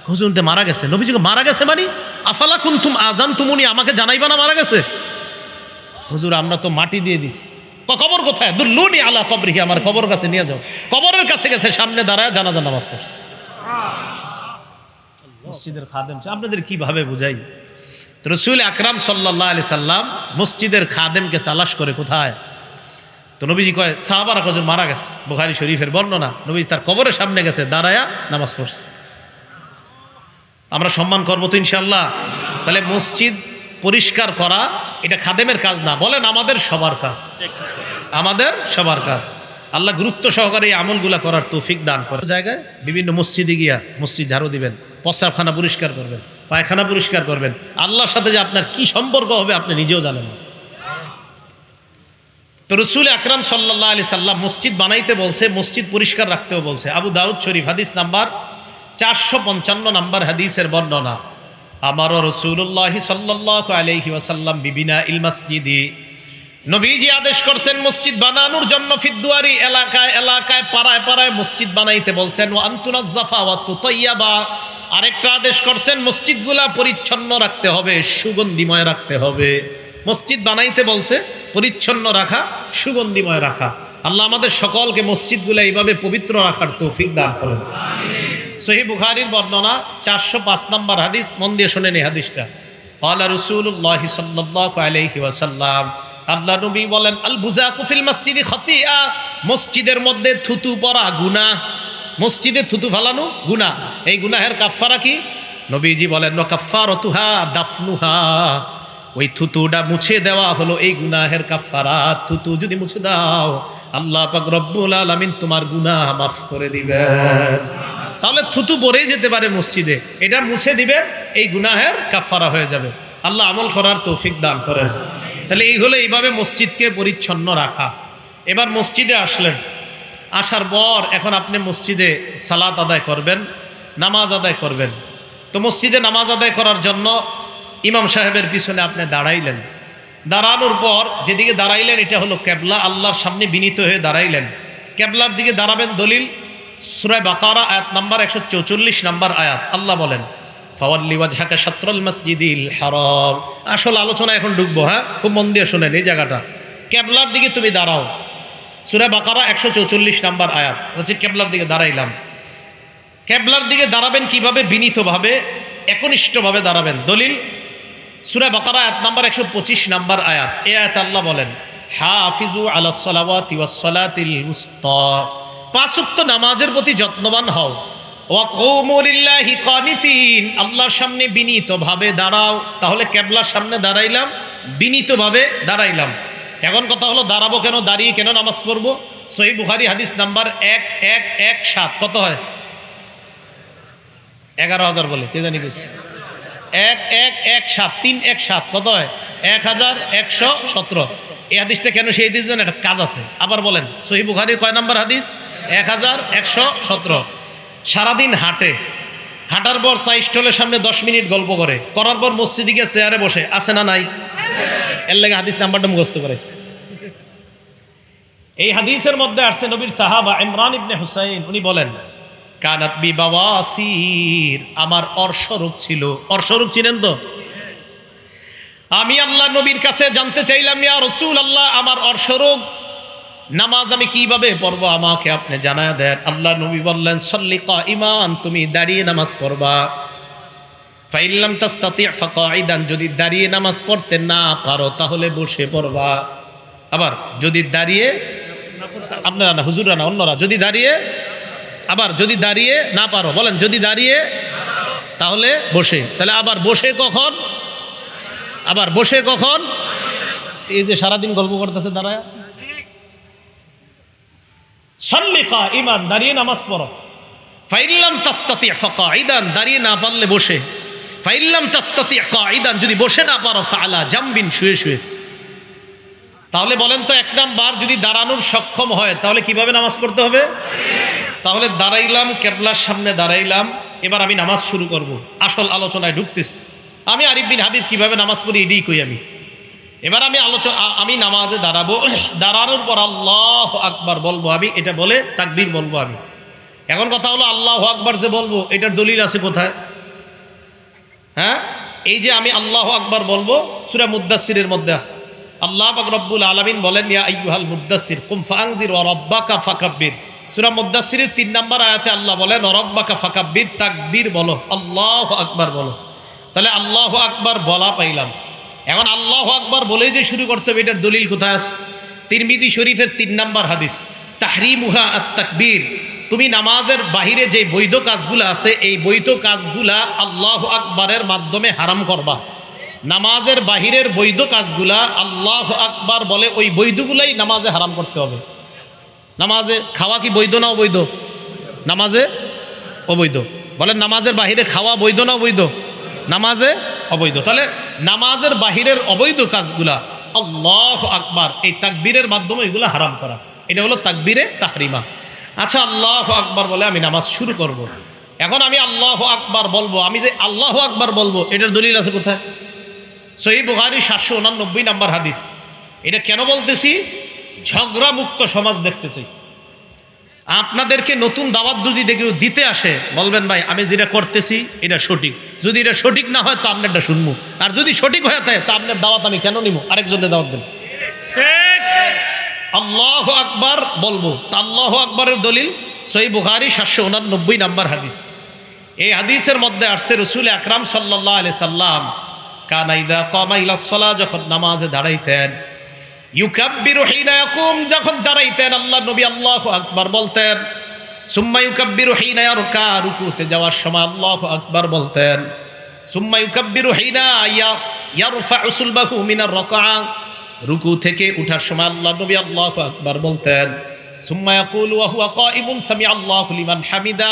Speaker 1: খুঁজুনতে মারা গেছে। নবীজিকে মারা গেছে মানে আফালা কুনতুম আযানতুমুনি, আমাকে জানাইবা না মারা গেছে? হুজুর আমরা তো মাটি দিয়ে দিছি। কবর কোথায়? দুল্লুনি আলা কবরিহি, আমার কবর কাছে নিয়ে যাও। কবরের কাছে গেছে, সামনে দাঁড়ায় জানাজা নামাজ পড়ছে। মসজিদের খাদেম আপনাদের কিভাবে বুঝাই? রাসূল আকরাম সাল্লাল্লাহু আলাইহি সাল্লাম মসজিদের খাদেমকে তালাশ করে কোথায়, তো নবীজি কয় সাহাবারা কজন মারা গেছে। বুখারী শরীফের বর্ণনা, নবী তার কবরের সামনে গেছে, দাঁড়ায়া নামাজ পড়ছে। আমরা সম্মান করবো তো ইনশাল্লাহ। তাহলে মসজিদ পরিষ্কার করা এটা খাদেমের কাজ না, বলেন আমাদের সবার কাজ, আমাদের সবার কাজ। আল্লাহ গুরুত্ব সহকারে এই আমলগুলা করার তৌফিক দান করে। জায়গায় বিভিন্ন মসজিদে গিয়া মসজিদ ঝাড়ু দিবেন, প্রস্রাবখানা পরিষ্কার করবেন, পায়খানা পরিষ্কার করবেন। আল্লাহর সাথে যে আপনার কি সম্পর্ক হবে আপনি নিজেও জানেন না। তো রসুল আকরাম সাল্লাল্লাহু আলাইহি সাল্লাম মসজিদ বানাইতে বলছে, মসজিদ পরিষ্কার রাখতেও বলছে। আবু দাউদ শরীফ হাদিস নাম্বার 455 নাম্বার হাদিসের বর্ণনা। আমারও রাসূলুল্লাহ সাল্লাল্লাহু আলাইহি ওয়াসাল্লাম বিবিনা ইল মসজিদি, নবীজি আদেশ করছেন মসজিদ বানানোর জন্য। ফিদ্দুয়ারি এলাকায় এলাকায় পাড়ায় পাড়ায় মসজিদ বানাইতে বলছেন। ওয়া আনতুনাজ্জাফা ওয়া তুতাইয়াবা, আরেকটা আদেশ করছেন মসজিদগুলা পরিচ্ছন্ন রাখতে হবে, সুগন্ধিময় রাখতে হবে। মসজিদ বানাইতে বলছে, পরিচ্ছন্ন রাখা, সুগন্ধিময় রাখা। আল্লাহ আমাদের সকলকে মসজিদগুলো এইভাবে পবিত্র রাখার তৌফিক দান করেন। সহিহ বুখারীর বর্ণনা 405 নম্বর হাদিস, মন দিয়ে শুনেন এই হাদিসটা। ক্বালা রাসূলুল্লাহ সাল্লাল্লাহু আলাইহি ওয়াসাল্লাম, আল্লাহ নবী বলেন, আল বুযাকু ফিল মসজিদি খাতিআ, মসজিদের মধ্যে থুতু পড়া গুনাহ, মসজিদে থুতু ফেলানো গুনাহ। এই গুনাহের কাফফারা কি? নবীজি বলেন, ওয়া কাফফারাতুহা দাফনুহা, ওই থুতুটা মুছে দেওয়া হলো এই গুনাহের কাফফারা। থুতু যদি মুছে দাও আল্লাহ পাক রব্বুল আলামিন তোমার গুনাহ মাফ করে দিবেন। তাহলে থুতু পরেই যেতে পারে মসজিদে, এটা মুছে দিবেন, এই গুনাহের কাফফারা হয়ে যাবে। আল্লাহ আমল করার তৌফিক দান করেন। তাহলে এই হলো এইভাবে মসজিদকে পরিচ্ছন্ন রাখা। এবার মসজিদে আসলেন, আসার পর এখন আপনি মসজিদে সালাত আদায় করবেন, নামাজ আদায় করবেন। তো মসজিদে নামাজ আদায় করার জন্য ইমাম সাহেবের পিছনে আপনি দাঁড়াইলেন। দাঁড়ানোর পর যেদিকে দাঁড়াইলেন এটা হলো কেবলা, আল্লাহর সামনে বিনীত হয়ে দাঁড়াইলেন। কেবলার দিকে দাঁড়াবেন। দলিল সূরা বাকারা আয়াত নাম্বার 144 নাম্বার আয়াত। আল্লাহ বলেন, ফাওয়াল্লি ওয়াজহাকা শাতরাল মাসজিদিল হারাম। আসল আলোচনা এখন ঢুকবো, হ্যাঁ, খুব মন দিয়ে শুনেন এই জায়গাটা। কেবলার দিকে তুমি দাঁড়াও, সূরা বাকারা 144 নাম্বার আয়াত হচ্ছে কেবলার দিকে দাঁড়াইলাম। কেবলার দিকে দাঁড়াবেন কিভাবে? বিনীতভাবে, একনিষ্ঠভাবে দাঁড়াবেন। দলিল সূরা বাকারা আয়াত নাম্বার 125 নাম্বার আয়াত। এই আয়াত আল্লাহ বলেন, হাফিজু আলাস সালাওয়াতি ওয়াস সালাতিল উসতা, পাঁচ ওয়াক্ত নামাজের প্রতি যত্নবান হও। ওয়া কুমু লিল্লাহি কানিতিন, আল্লাহর সামনে বিনীতভাবে দাঁড়াও। তাহলে কেবলার সামনে দাঁড়াইলাম, বিনীতভাবে দাঁড়াইলাম। এখন কথা হলো দাঁড়াবো কেন, দাঁড়িয়ে কেন নামাজ পড়বো? সহিহ বুখারী হাদিস নাম্বার 1117। কত হয়? 11,000 বলে কে জানি গেছে। 1117, 317 কত হয়? 1117। এই হাদিসটা কেন সেই হাদিস জানেন? একটা কাজ আছে। আবার বলেন, সহিহ বুখারীর কয় নাম্বার হাদিস? 1117। সারাদিন হাঁটে, হাঁটার পর চা স্টলের সামনে 10 মিনিট গল্প করে, করার পর মসজিদে গিয়ে চেয়ারে বসে, আছে না নাই? এর লাগে হাদিস নাম্বারটা মুখস্থ করেছে। এই হাদিসের মধ্যে আসছে নবীর সাহাবা ইমরান ইবনে হুসাইন, উনি বলেন, কানাত বি বাওয়াসির, আমার অর্শরোগ ছিল। অর্শরোগ চিনেন তো? আমি আল্লাহ নবীর কাছে জানতে চাইলাম, ইয়া রাসূলুল্লাহ, আমার অর্শরোগ, নামাজ আমি কিভাবে পড়বো আমাকে আপনি জানায় দেন। আল্লাহ নবী বললেন, সল্লি কাইমান, তুমি দাঁড়িয়ে নামাজ পড়বা। ফাইল্লাম তাস্তাতি ফাকাইদান, যদি দাঁড়িয়ে নামাজ পড়তে না পারো তাহলে বসে পড়বা। আবার যদি দাঁড়িয়ে, আপনারা না, হুজুররা না, অন্যরা, যদি দাঁড়িয়ে, আবার যদি দাঁড়িয়ে না পারো, বলেন যদি দাঁড়িয়ে তাহলে বসে। তাহলে আবার বসে কখন? আবার বসে কখন? এই যে সারাদিন গল্প করতেছে দাঁড়ায়। সাল্লি কাইমান, দাঁড়িয়ে নামাজ পড়ো। ফাইল্লাম তাস্তাতি ফাকাইদান, দাঁড়িয়ে না পারলে বসে। ফাইল্লাম তাস্তাতি কাইদান, যদি বসে না পারো ফাআলা জামবিন, শুয়ে শুয়ে। তাহলে বলেন তো, এক নাম্বার যদি দাঁড়ানোর সক্ষম হয় তাহলে কিভাবে নামাজ পড়তে হবে? তাহলে দাঁড়াইলাম, কেবলার সামনে দাঁড়াইলাম, এবার আমি নামাজ শুরু করব। আসল আলোচনায় ঢুকতেছি। আমি আরিফ বিন হাবিব কিভাবে নামাজ পড়ি এটাই কই আমি। এবার আমি নামাজে দাঁড়াবো। দাঁড়ানোর পর আল্লাহু আকবার বলবো আমি, এটা বলে তাকবীর বলবো আমি। এখন কথা হলো, আল্লাহু আকবার যে বলবো এটার দলিল আছে কোথায়? হ্যাঁ, এই যে আমি আল্লাহু আকবার বলবো, সূরা মুদ্দাসসিরের মধ্যে আছে। আল্লাহ পাক রব্বুল আলামিন বলেন, ইয়া আইয়ুহাল মুদ্দাসসির কুম ফাআনজির ওয়া রাব্বাকা ফাকাব্বির। সূরা মুদ্দাসসিরের 3 নম্বর আয়াতে আল্লাহ বলেন, ওয়া রাব্বাকা ফাকাব্বির, তাকবীর বলো, আল্লাহু আকবার বলো। তাহলে আল্লাহু আকবার বলা পাইলাম। এখন আল্লাহু আকবার বলেই যে শুরু করতে হবে, এটার দলিল কোথায় আছে? তিরমিজি শরীফের 3 নম্বর হাদিস, তাহরিমুহা আত তাকবীর, তুমি নামাজের বাহিরে যে বৈধ কাজগুলো আছে এই বৈধ কাজগুলা আল্লাহু আকবারের মাধ্যমে হারাম করবা। নামাজের বাহিরের বৈধ কাজগুলা আল্লাহু আকবার বলে ওই বৈধগুলাই নামাজে হারাম করতে হবে। নামাজে খাওয়া কি বৈধ না অবৈধ? নামাজে অবৈধ। বলেন নামাজের বাহিরে খাওয়া বৈধ না অবৈধ? নামাজে অবৈধ। তাহলে নামাজের বাহিরের অবৈধ কাজগুলা আল্লাহু আকবার এই তাকবীরের মাধ্যমে এগুলো হারাম করা, এটা হলো তাকবীরে তাহরিমা। আচ্ছা, আল্লাহু আকবার বলে আমি নামাজ শুরু করব। এখন আমি আল্লাহু আকবার বলবো, আমি যে আল্লাহু আকবার বলবো এটার দলিল আছে কোথায়? সহিহ বুখারী 789 নম্বর হাদিস। এটা কেন বলতেছি? ঝগড়া মুক্ত সমাজ দেখতে চাই। আপনাদেরকে নতুন দাওয়াত যদি দিতে আসে বলবেন ভাই আমি যেটা করতেছি এটা সঠিক, যদি এটা সঠিক না হয় তো আপনারটা শুনবো, আর যদি সঠিক হয়ে থাকে তো আপনার দাওয়াত আমি কেন নিব? আরেকজনের দাওয়াত দেন। আল্লাহু আকবার বলবো, তা আল্লাহু আকবরের দলিল সহিহ বুখারী 789 নম্বর হাদিস। এই হাদিসের মধ্যে আসছে রাসূল আকরাম সাল্লাল্লাহু আলাইহি সাল্লাম কানা ইযা কামা ইলাস সালাহ, যখন নামাজে দাঁড়াইতেন, ইউকাব্বিরু হিনা ইয়াকুম, যখন দাঁড়াইতেন আল্লাহ নবী আল্লাহু আকবার বলতেন। সুম্মা ইউকাব্বিরু হিনা ইয়ারকা, রুকুতে যাওয়ার সময় আল্লাহু আকবার বলতেন। সুম্মা ইউকাব্বিরু হিনা ইয়ারফাউ সুলবাহু মিনার রাকআ, রুকু থেকে উঠার সময় আল্লাহ নবী আল্লাহু আকবার বলতেন। সুম্মা ইয়াকুলু ওয়া হুয়া কাইমুন সামিআ আল্লাহু লিমান হামিদা,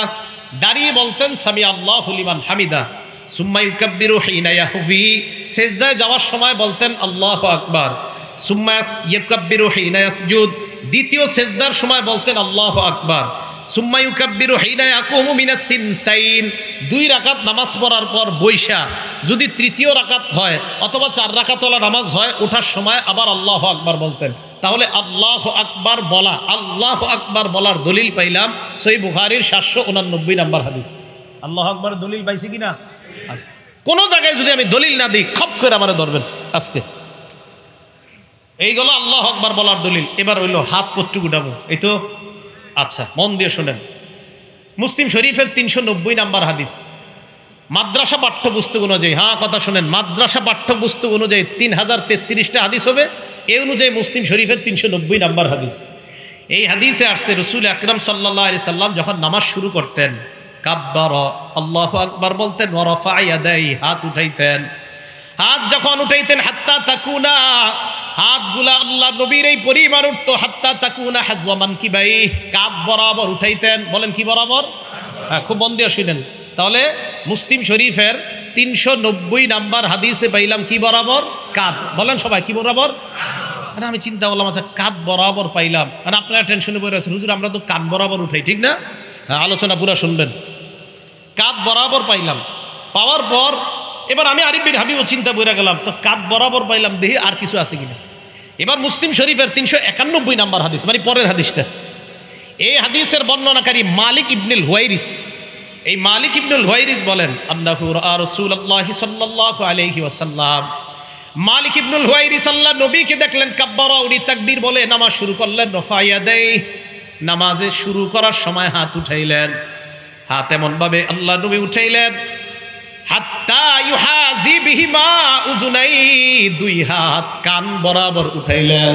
Speaker 1: দাঁড়িয়ে বলতেন সামিআ আল্লাহু লিমান হামিদা। সুম্মা ইউকাব্বিরু হিনা ইয়াহবি, সিজদায় যাওয়ার সময় বলতেন আল্লাহু আকবার। সুম্মা ইউকাব্বিরু হিনা ইয়াসজুদ, দ্বিতীয় সিজদার সময় বলতেন আল্লাহু আকবার। সুম্মা ইউকাব্বিরু হিনা ইয়াকুমু মিনাস সিনতাইন, 2 রাকাত নামাজ পড়ার পর বৈশা যদি তৃতীয় রাকাত হয় অথবা 4 রাকাতওয়ালা নামাজ হয়, ওঠার সময় আবার আল্লাহু আকবার বলতেন। তাহলে আল্লাহু আকবার বলা, আল্লাহু আকবার বলার দলিল পাইলাম সহিহ বুখারীর 789 নম্বর হাদিস। আল্লাহু আকবারের দলিল পাইছি কিনা? কোন জায়গায় যদি আমি দলিল না দিই খপ করে আমারে ধরবেন আজকে। এইগুলো আল্লাহু আকবার বলার দলিল। এবার হইল হাত কট্টু গুটাবো, এই তো। আচ্ছা, মন দিয়ে শোনেন। মুসলিম শরীফের 390 নম্বর হাদিস, মাদ্রাসা পাঠ্যপুস্তক অনুযায়ী, হ্যাঁ কথা শোনেন, মাদ্রাসা পাঠ্যপুস্তক অনুযায়ী 3033টা হাদিস হবে। এই অনুযায়ী মুসলিম শরীফের 390 নম্বর হাদিস। এই হাদিসে আসছে রাসূল আকরাম সাল্লাল্লাহু আলাইহি সাল্লাম যখন নামাজ শুরু করতেন কাব্বারা, আল্লাহু আকবার বলতেন, ওয়া রাফা ইয়াদাই, হাত উঠাইতেন। হাত যখন উঠাইতেন হাত্তা তাকুনা, হাতগুলা আল্লাহ নবীর এই পরিমাণ উঠতো, হাত্তা তাকুনা হাজওয়া মানকিবাই, কাঁধ বরাবর উঠাইতেন। বলেন কি বরাবর? হ্যাঁ, খুব মন দিয়ে শুনেন। তাহলে মুসলিম শরীফের 390 নম্বর হাদিসে পাইলাম কি বরাবর? কাঁধ। বলেন সবাই কি বরাবর? আমি চিন্তা করলাম আচ্ছা কাঁধ বরাবর পাইলাম, মানে আপনারা টেনশনে পড়ে আছেন, হুজুর আমরা তো কান বরাবর উঠাই, ঠিক না? হ্যাঁ, আলোচনা পুরো শুনবেন। কাঁধ বরাবর পাইলাম, পাওয়ার পর এবার আমি আরিফ বিন হাবিবও চিন্তা করে গেলাম, তো কাঁধ বরাবর পাইলাম, দেখি আর কিছু আছে কিনা। এবার মুসলিম শরীফের 391 নম্বর হাদিস, মানে পরের হাদিসটা। এই হাদিসের বর্ণনাকারী মালিক ইবনুল হুয়াইরিস। এই মালিক ইবনুল হুয়াইরিস বলেন আন্নাহু রাআ রাসূলুল্লাহি সাল্লাল্লাহু আলাইহি ওয়াসাল্লাম, মালিক ইবনুল হুয়াইরিস আল্লাহ নবীকে দেখলেন কাব্বারা, উনি তাকবীর বলে নামাজ শুরু করলেন। রফা ইয়াদাই, নামাজে শুরু করার সময় হাত উঠাইলেন। হাত এমন ভাবে আল্লাহ নবী উঠাইলেন হাত্তা ইউহাজি বিহিমা উযুনাই, 2 হাত কান বরাবর উঠাইলেন।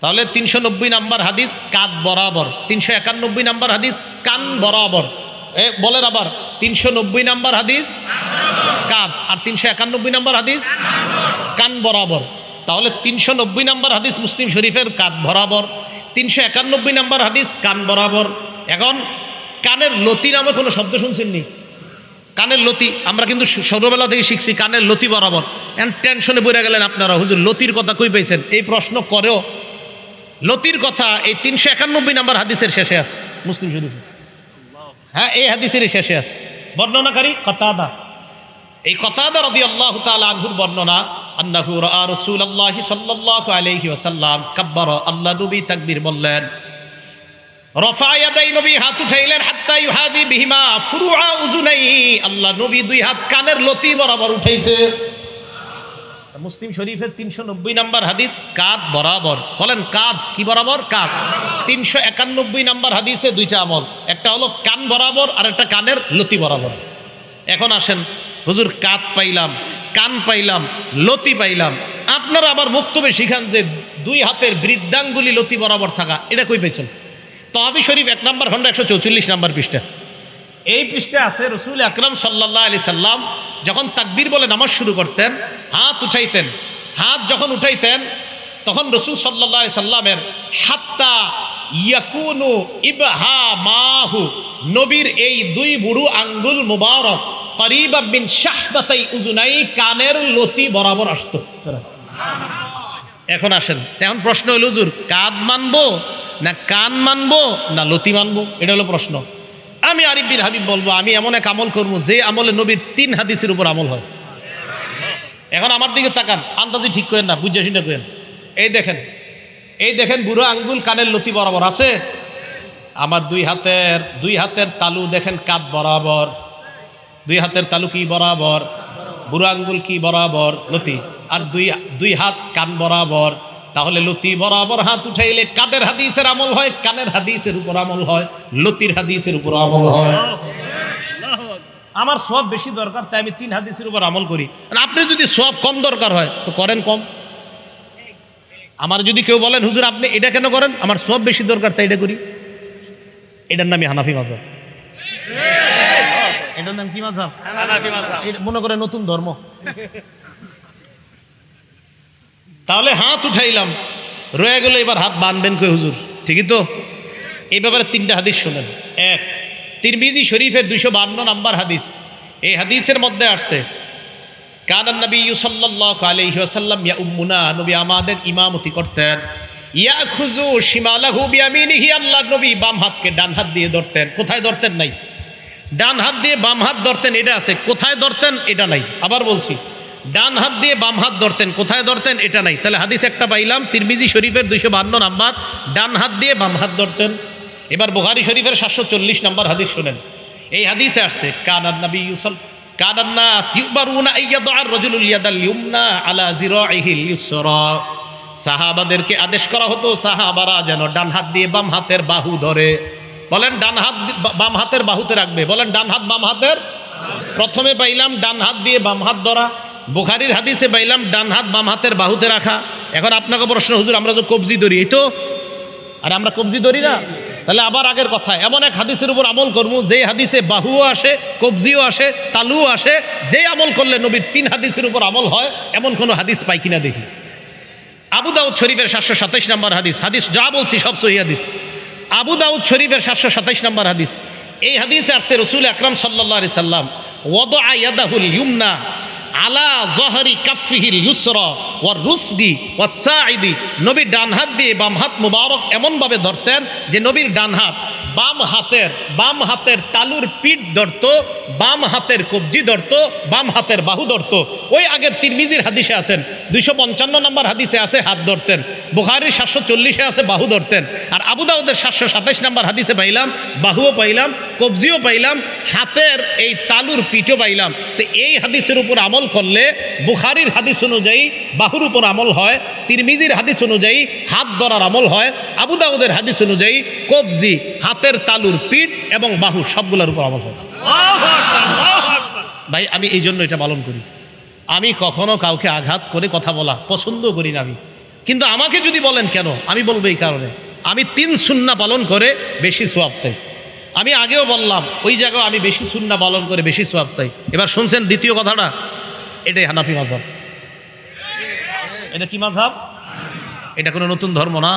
Speaker 1: তাহলে 390 নম্বর হাদিস কাঁধ বরাবর, 391 নম্বর হাদিস কান বরাবর। বলেন আবার, 390 নম্বর হাদিস কাঁধ, আর 391 নম্বর হাদিস কান বরাবর। তাহলে 390 নম্বর হাদিস মুসলিম শরীফের কাঁধ বরাবর, 391 নম্বর হাদিস কান বরাবর। এখন কানের লতি নামে কোনো শব্দ শুনছেননি? কানের লতি আমরা কিন্তু ছোটবেলা থেকে শিখছি কানের লতি বরাবর। এখন টেনশনে পড়ে গেলেন আপনারা, হুজুর লতির কথা কই পাইছেন? এই প্রশ্ন করেও লতির কথা এই 391 নম্বর হাদিসের শেষে আছে মুসলিম শরীফে। হ্যাঁ, এই হাদিসেরই শেষে আছে। বর্ণনাকারী কতাদা। এই কতাদা রাদিয়াল্লাহু তাআলা আনহুর বর্ণনা, আন্নাহু রাআ রাসূলুল্লাহি সাল্লাল্লাহু আলাইহি ওয়াসাল্লাম কাব্বারা, আল্লাহ নবী তাকবীর বললেন। রফা ইয়াদাই, নবী হাত উঠাইলেন। হাত্তা ইউহাদি বিহিমা ফুরুআ উযুনাই, আল্লাহ নবী 2 হাত কানের লতি বরাবর উঠাইছে। মুসলিম শরীফের 390 নম্বর হাদিস কাঁধ বরাবর। বলেন কাঁধ কি বরাবর? কাঁধ। 391 নম্বর হাদিসে 2টা আমল, একটা হলো কান বরাবর আর একটা কানের লতি বরাবর। এখন আসেন, হুজুর কাঁধ পাইলাম, কান পাইলাম, লতি পাইলাম, আপনারা আবার বক্তব্যে শিখান যে 2 হাতের বৃদ্ধাঙ্গুলি লতি বরাবর থাকা, এটা কই পাইছেন? তহাবি শরীফ 1 নম্বর খণ্ড 144 নম্বর পৃষ্ঠা। এই পৃষ্ঠায় আছে রসুল আকরাম সাল্লাল্লাহু আলাইহি সাল্লাম যখন তাকবীর বলে নামাজ শুরু করতেন, হাত উঠাইতেন। হাত যখন উঠাইতেন তখন রসুল সাল্লাল্লাহু আলাইহি সাল্লামের হাত্তা ইয়াকুনু ইবহামাহু, নবীর এই দুই বুড়ো আঙ্গুল মুবারক করিবা বিন শাহবাতাই উজুনাই, কানের লতি বরাবর আসতো। এখন আসেন, এখন প্রশ্ন হলো হুজুর কাঁধ মানবো না কান মানবো না লতি মানবো? এটা হলো প্রশ্ন। আমি আরিফ বিন হাবিব বলবো আমি এমন এক আমল করবো যে আমলে নবীর 3 হাদিসের উপর আমল হয়। এখন আমার দিকে তাকান, আন্দাজি ঠিক করেন না, বুঝে শুনে করেন। এই দেখেন বুড়ো আঙ্গুল কানের লতি বরাবর আছে। আমার দুই হাতের তালু দেখেন কাঁধ বরাবর, 2 হাতের তালু কি বরাবর, বুড়ো আঙ্গুল কি বরাবর, লতি। আর দুই হাত কান বরাবর। তাহলে লতি বরাবর হাত উঠাইলে কাদের হাদিসের আমল হয়, কানের হাদিসের উপর আমল হয়, লতির হাদিসের উপর আমল হয়। আমার সওয়াব বেশি দরকার তাই আমি 3 হাদিসের উপর আমল করি। আপনি যদি সওয়াব কম দরকার হয় তো করেন কম। আমার যদি কেউ বলেন হুজুর আপনি এটা কেন করেন, আমার সওয়াব বেশি দরকার তাই এটা করি, এটার নামই হানাফি মাযহাব। এটার নাম কি মাযহাব? হানাফি মাযহাব। মনে করে নতুন ধর্ম। তাহলে হাত উঠাইলাম, রয়ে গেল এবার হাত বাঁধবেন কই হুজুর? ঠিকই তো। এই ব্যাপারে 3টা হাদিস শোনেন। 1 তিরমিজি শরীফের 252 নম্বর হাদিস। এই হাদিসের মধ্যে আসছে কানান নবী সাল্লাল্লাহু আলাইহি ওয়াসাল্লাম ইয়াউম্মুনা, নবী আমাদের ইমামতি করতেন। ইয়াখুযু শিমালাহু বিয়ামিনিহি, আল্লাহর নবী বাম হাতকে ডান হাত দিয়ে ধরতেন। কোথায় ধরতেন নাই, ডান হাত দিয়ে বাম হাত ধরতেন এটা আছে, কোথায় ধরতেন এটা নাই। আবার বলছি, ডান হাত দিয়ে বাম হাত ধরতেন, কোথায় ধরতেন এটা নাই। তাহলে হাদিস একটা পাইলাম তিরমিজি শরীফের 252 নম্বর, ডান হাত দিয়ে বাম হাত ধরতেন। এবার বুখারী শরীফের 740 নম্বর হাদিস শুনেন। এই হাদিসে আসছে কানান নবী কানান নাস ইউবারুনা আইয়াদা আর-রাজুলুল ইয়াদাল ইউমনা আলা জিরাইহিল ইউসরা, সাহাবাদেরকে আদেশ করা হতো সাহাবারা যেন ডান হাত দিয়ে বাম হাতের বাহু ধরে। বলেন ডান হাত বাম হাতের বাহুতে রাখবে, বলেন ডান হাত বাম হাতের। প্রথমে পাইলাম ডান হাত দিয়ে বাম হাত ধরা, বুখারীর হাদিসে পাইলাম ডান হাত বাম হাতের বাহুতে রাখা। এখন আপনাকে প্রশ্ন হুজুর আমরা তো কবজি ধরি, এই তো, আর আমরা কবজি ধরি না। তাহলে আবার আগের কথা, এমন এক হাদিসের উপর আমল করবো যে হাদিসে বাহুও আসে, কবজিও আসে, তালুও আসে, যে আমল করলে নবীর 3 হাদিসের উপর আমল হয় এমন কোনো হাদিস পাই কিনা দেখি। আবু দাউদ শরীফের 727 নম্বর হাদিস, হাদিস যা বলছি সব সহিহ হাদিস। আবু দাউদ শরীফের 727 নম্বর হাদিস। এই হাদিসে আসছে রসুল আকরাম সাল্লাল্লাহু আলাইহি সাল্লাম ওয়াদা ইয়াদাহুল ইউমনা আলা জহরি কাফিহিল ইউসরা ওয়ার রুসগি ওয়াস সাইদি, নবীর ডান হাত দিয়ে বাম হাত মুবারক এমনভাবে ধরতেন যে নবীর ডান হাত বাম হাতের তালুর পিঠ ধরতো, বাম হাতের কবজি ধরতো, বাম হাতের বাহু ধরতো। ওই আগের তিরমিজির হাদিসে আছেন 255 নম্বর হাদিসে আছে হাত ধরতেন, বুখারীর 740-এ আছে বাহু ধরতেন, আর আবু দাউদের 727 নম্বর হাদিসে পাইলাম বাহুও পাইলাম, কবজিও পাইলাম, হাতের এই তালুর পিঠও পাইলাম। তো এই হাদিসের উপর আমল করলে বুখারীর হাদিস অনুযায়ী বাহুর উপর আমল হয়, তিরমিজির হাদিস অনুযায়ী হাত ধরার আমল হয়, আবু দাউদের হাদিস অনুযায়ী কবজি, হাতের তালুর পিঠ এবং বাহু সবগুলোর উপর আমল হয়। ভাই আমি এই জন্য এটা পালন করি। আমি কখনো কাউকে আঘাত করে কথা বলা পছন্দ করি না আমি, কিন্তু আমাকে যদি বলেন কেন, আমি বলবো এই কারণে আমি 3 সুন্নাহ পালন করে বেশি সওয়াব চাই। আমি আগেও বললাম ওই জায়গায় আমি বেশি সুন্নাহ পালন করে বেশি সওয়াব চাই। এবার শুনছেন দ্বিতীয় কথাটা, এটাই হানাফি মাযহাব। এটা কি মাযহাব? এটা কোনো নতুন ধর্ম না,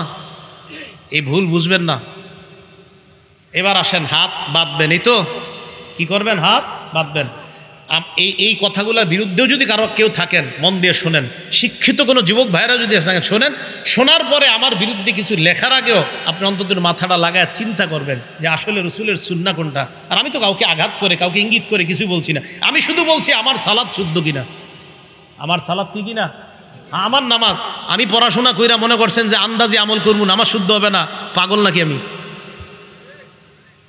Speaker 1: এই ভুল বুঝবেন না। এবার আসেন হাত বাঁধবেন, এই তো কি করবেন, হাত বাঁধবেন। এই কথাগুলোর বিরুদ্ধেও যদি কারো কেউ থাকেন মন দিয়ে শোনেন, শিক্ষিত কোনো যুবক ভাইরা যদি থাকেন শোনেন, শোনার পরে আমার বিরুদ্ধে কিছু লেখার আগেও আপনি অন্তত মাথাটা লাগায় চিন্তা করবেন যে আসলে রসুলের সুন্নাহ কোনটা। আর আমি তো কাউকে আঘাত করে কাউকে ইঙ্গিত করে কিছু বলছি না, আমি শুধু বলছি আমার সালাত শুদ্ধ কিনা, আমার সালাত কি কিনা, আমার নামাজ। আমি পড়াশোনা কইরা মনে করছেন যে আন্দাজে আমল করবো, নামাজ শুদ্ধ হবে না, পাগল নাকি আমি?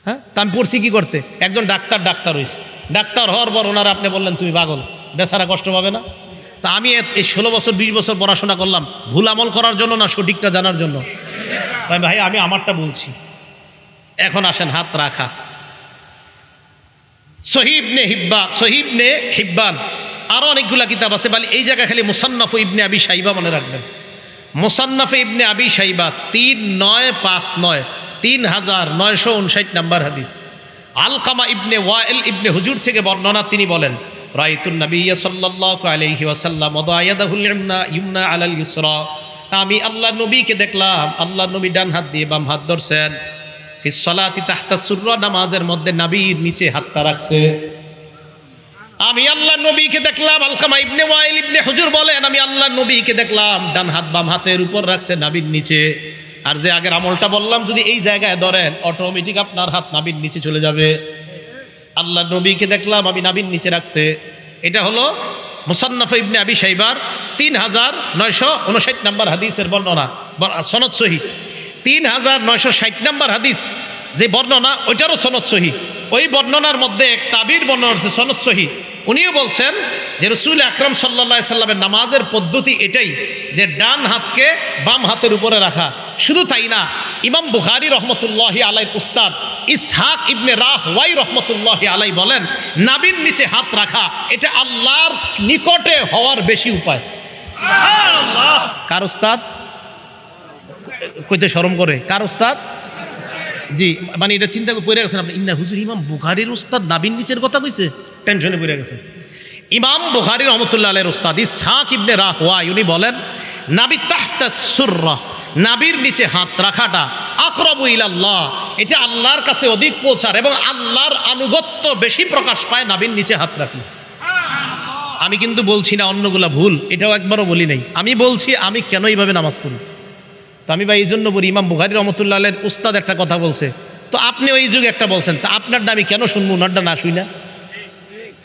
Speaker 1: হ্যাঁ, তা আমি পড়ছি কি করতে? একজন ডাক্তার হয়েছে, ডাক্তার হওয়ার পর ওনারা আপনি বললেন তুমি পাগল, বেচারা কষ্ট পাবে না? তা আমি এই 16 বছর 20 বছর পড়াশোনা করলাম ভুল আমল করার জন্য না সঠিকটা জানার জন্য? তাই ভাই আমি আমারটা বলছি। এখন আসেন হাত রাখা। সহিহ ইবনে হিব্বান আরও অনেকগুলা কিতাব আছে, বলে এই জায়গায় খালি মুসান্নাফ ইবনে আবি শাইবা মনে রাখবেন। মুসান্নাফ ইবনে আবি শাইবা 3959 3959 নম্বর হাদিস। আলকামা ইবনে ওয়াইল ইবনে হুজুর থেকে বর্ণনা, তিনি বলেন রাআইতুন নাবিয়্য সাল্লাল্লাহু আলাইহি ওয়াসাল্লাম ওয়াদা ইয়াদাহুল ইয়ুমনা আলাল ইউসরা, আমি আল্লাহর নবীকে দেখলাম আল্লাহর নবী ডান হাত দিয়ে বাম হাত ধরছেন, ফিস সালাতি তাহতা সুররা, নামাজের মধ্যে নাভির নিচে হাতটা রাখছে। আমি আল্লাহর নবীকে দেখলাম, আলকামা ইবনে ওয়াইল ইবনে হুজুর বলেন আমি আল্লাহর নবীকে দেখলাম ডান হাত বাম হাতের উপর রাখছে নাভির নিচে। আর যে আগের আমলটা বললাম যদি এই জায়গায় ধরেন অটোমেটিক আপনার হাত নাভির নিচে চলে যাবে। আল্লাহর নবীকে দেখলাম আমি নাভির নিচে রাখছে। এটা হলো মুসান্নাফ ইবনে আবি শাইবার 3959 নম্বর হাদিসের বর্ণনা, সনদ সহিহ। 3960 নম্বর হাদিস যে বর্ণনা ওইটারও সনদ সহিহ। ওই বর্ণনার মধ্যে এক তাবির বর্ণনা আছে সনদ সহিহ। উনিও বলছেন যে রাসূল আকরাম সাল্লাল্লাহু আলাইহি সাল্লামের নামাজের পদ্ধতি এটাই যে ডান হাতকে বাম হাতের উপরে রাখা। শুধু তাই না, ইমাম বুখারী রহমতুল্লাহি আলাইহির উস্তাদ ইসহাক ইবনে রাহওয়াই রহমতুল্লাহি আলাইহি বলেন নাভির নিচে হাত রাখা এটা আল্লাহর নিকটে হওয়ার বেশি উপায়। সুবহানাল্লাহ। কার উস্তাদ? কইতে শরম করে, কার উস্তাদ? জি, মানে এটা চিন্তা করে পড়ে গেছেন আপনি, ইন্না হুজুর ইমাম বুখারীর উস্তাদ নাভির নিচের কথা কইছে, টেনশনে পড়ে গেছেন। ইমাম বুখারী রহমতুল্লাহ আলাইহির উস্তাদ ইসহাক ইবনে রাহওয়াই উনি বলেন নাবি তাহতা সুররা, নাভির নিচে হাত রাখাটা আকরাবু ইলাল্লাহ, এটা আল্লাহর কাছে অধিক পৌঁছার এবং আল্লাহর আনুগত্য বেশি প্রকাশ পায় নাভির নিচে হাত রাখলে। আমি কিন্তু বলছি না অন্যগুলা ভুল, এটাও একবারও বলি নাই। আমি বলছি আমি কেন এইভাবে নামাজ পড়ি। তো আমি ভাই এই জন্য বলি ইমাম বুখারী রহমতুল্লাহ আলাইহির উস্তাদ একটা কথা বলছে, তো আপনি ওই যুগে একটা বলছেন, তা আপনারটা আমি কেন শুনবো, ওনারটা না শুই না?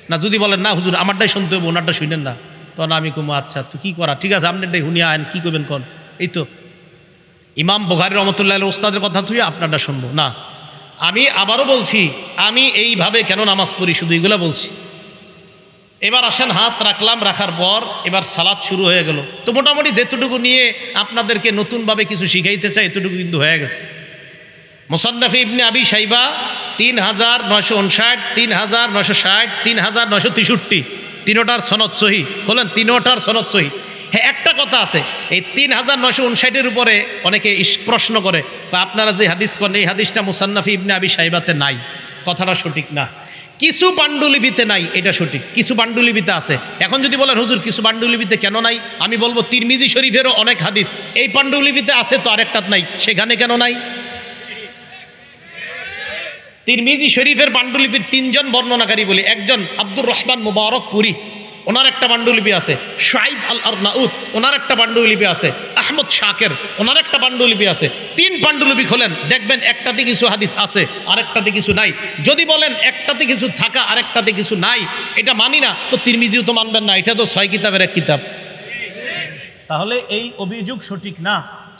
Speaker 1: না যদি বলেন না হুজুর আমারটাই শুনতে হবে ওনারটা শুনেন না, তখন আমি কমো আচ্ছা তো কি করা, ঠিক আছে আপনারটাই শুনিয়া আইন, কি করবেন কন। এই তো ইমাম বুখারী রহমতুল্লাহ আলাইহির উস্তাদের কথা তুই আপনারটা শুনবো না। আমি আবারও বলছি আমি এইভাবে কেন নামাজ পড়ি, শুধু এইগুলা বলছি। এবার আসেন হাত রাখলাম, রাখার পর এবার সালাত শুরু হয়ে গেল। তো মোটামুটি যেতটুকু নিয়ে আপনাদেরকে নতুনভাবে কিছু শিখাইতে চাই এতটুকু কিন্তু হয়ে গেছে। মুসান্নাফ ইবনে আবি শাইবা 3959, 3960, 3963 তিনোটার সনদ সহিহ। বলেন তিনোটার সনদ সহিহ। হ্যাঁ, একটা কথা আছে, এই 3959 উপরে অনেকে প্রশ্ন করে বা আপনারা যে হাদিস করেন এই হাদিসটা মুসান্নাফ ইবনে আবি শাইবাতে নাই, কথাটা সঠিক না। কিছু পাণ্ডুলিপিতে নাই, এটা সঠিক, কিছু পাণ্ডুলিপিতে আছে। এখন যদি বলেন হুজুর কিছু পাণ্ডুলিপিতে কেন নাই, আমি বলবো তিরমিজি শরীফেরও অনেক হাদিস এই পাণ্ডুলিপিতে আছে, তো আরেকটাত নাই, সেখানে কেন নাই? তিরমিজি শরীফের পাণ্ডুলিপির 3 জন বর্ণনাকারী বলি, একজন আব্দুর রহমান মুবারকপুরি, ওনার একটা পাণ্ডুলিপি আছে। শুআইব আল আরনাউত, ওনার একটা পাণ্ডুলিপি আছে। আহমদ শাকের, ওনার একটা পাণ্ডুলিপি আছে। 3 পাণ্ডুলিপি খোলেন, দেখবেন একটাতে কিছু হাদিস আছে আরেকটাতে কিছু নাই। যদি বলেন একটাতে কিছু থাকা আরেকটাতে কিছু নাই, এটা মানি না, তো তিরমিজিও তো মানবেন না, এটা তো 6 কিতাবের এক কিতাব। তাহলে এই অভিযোগ সঠিক না।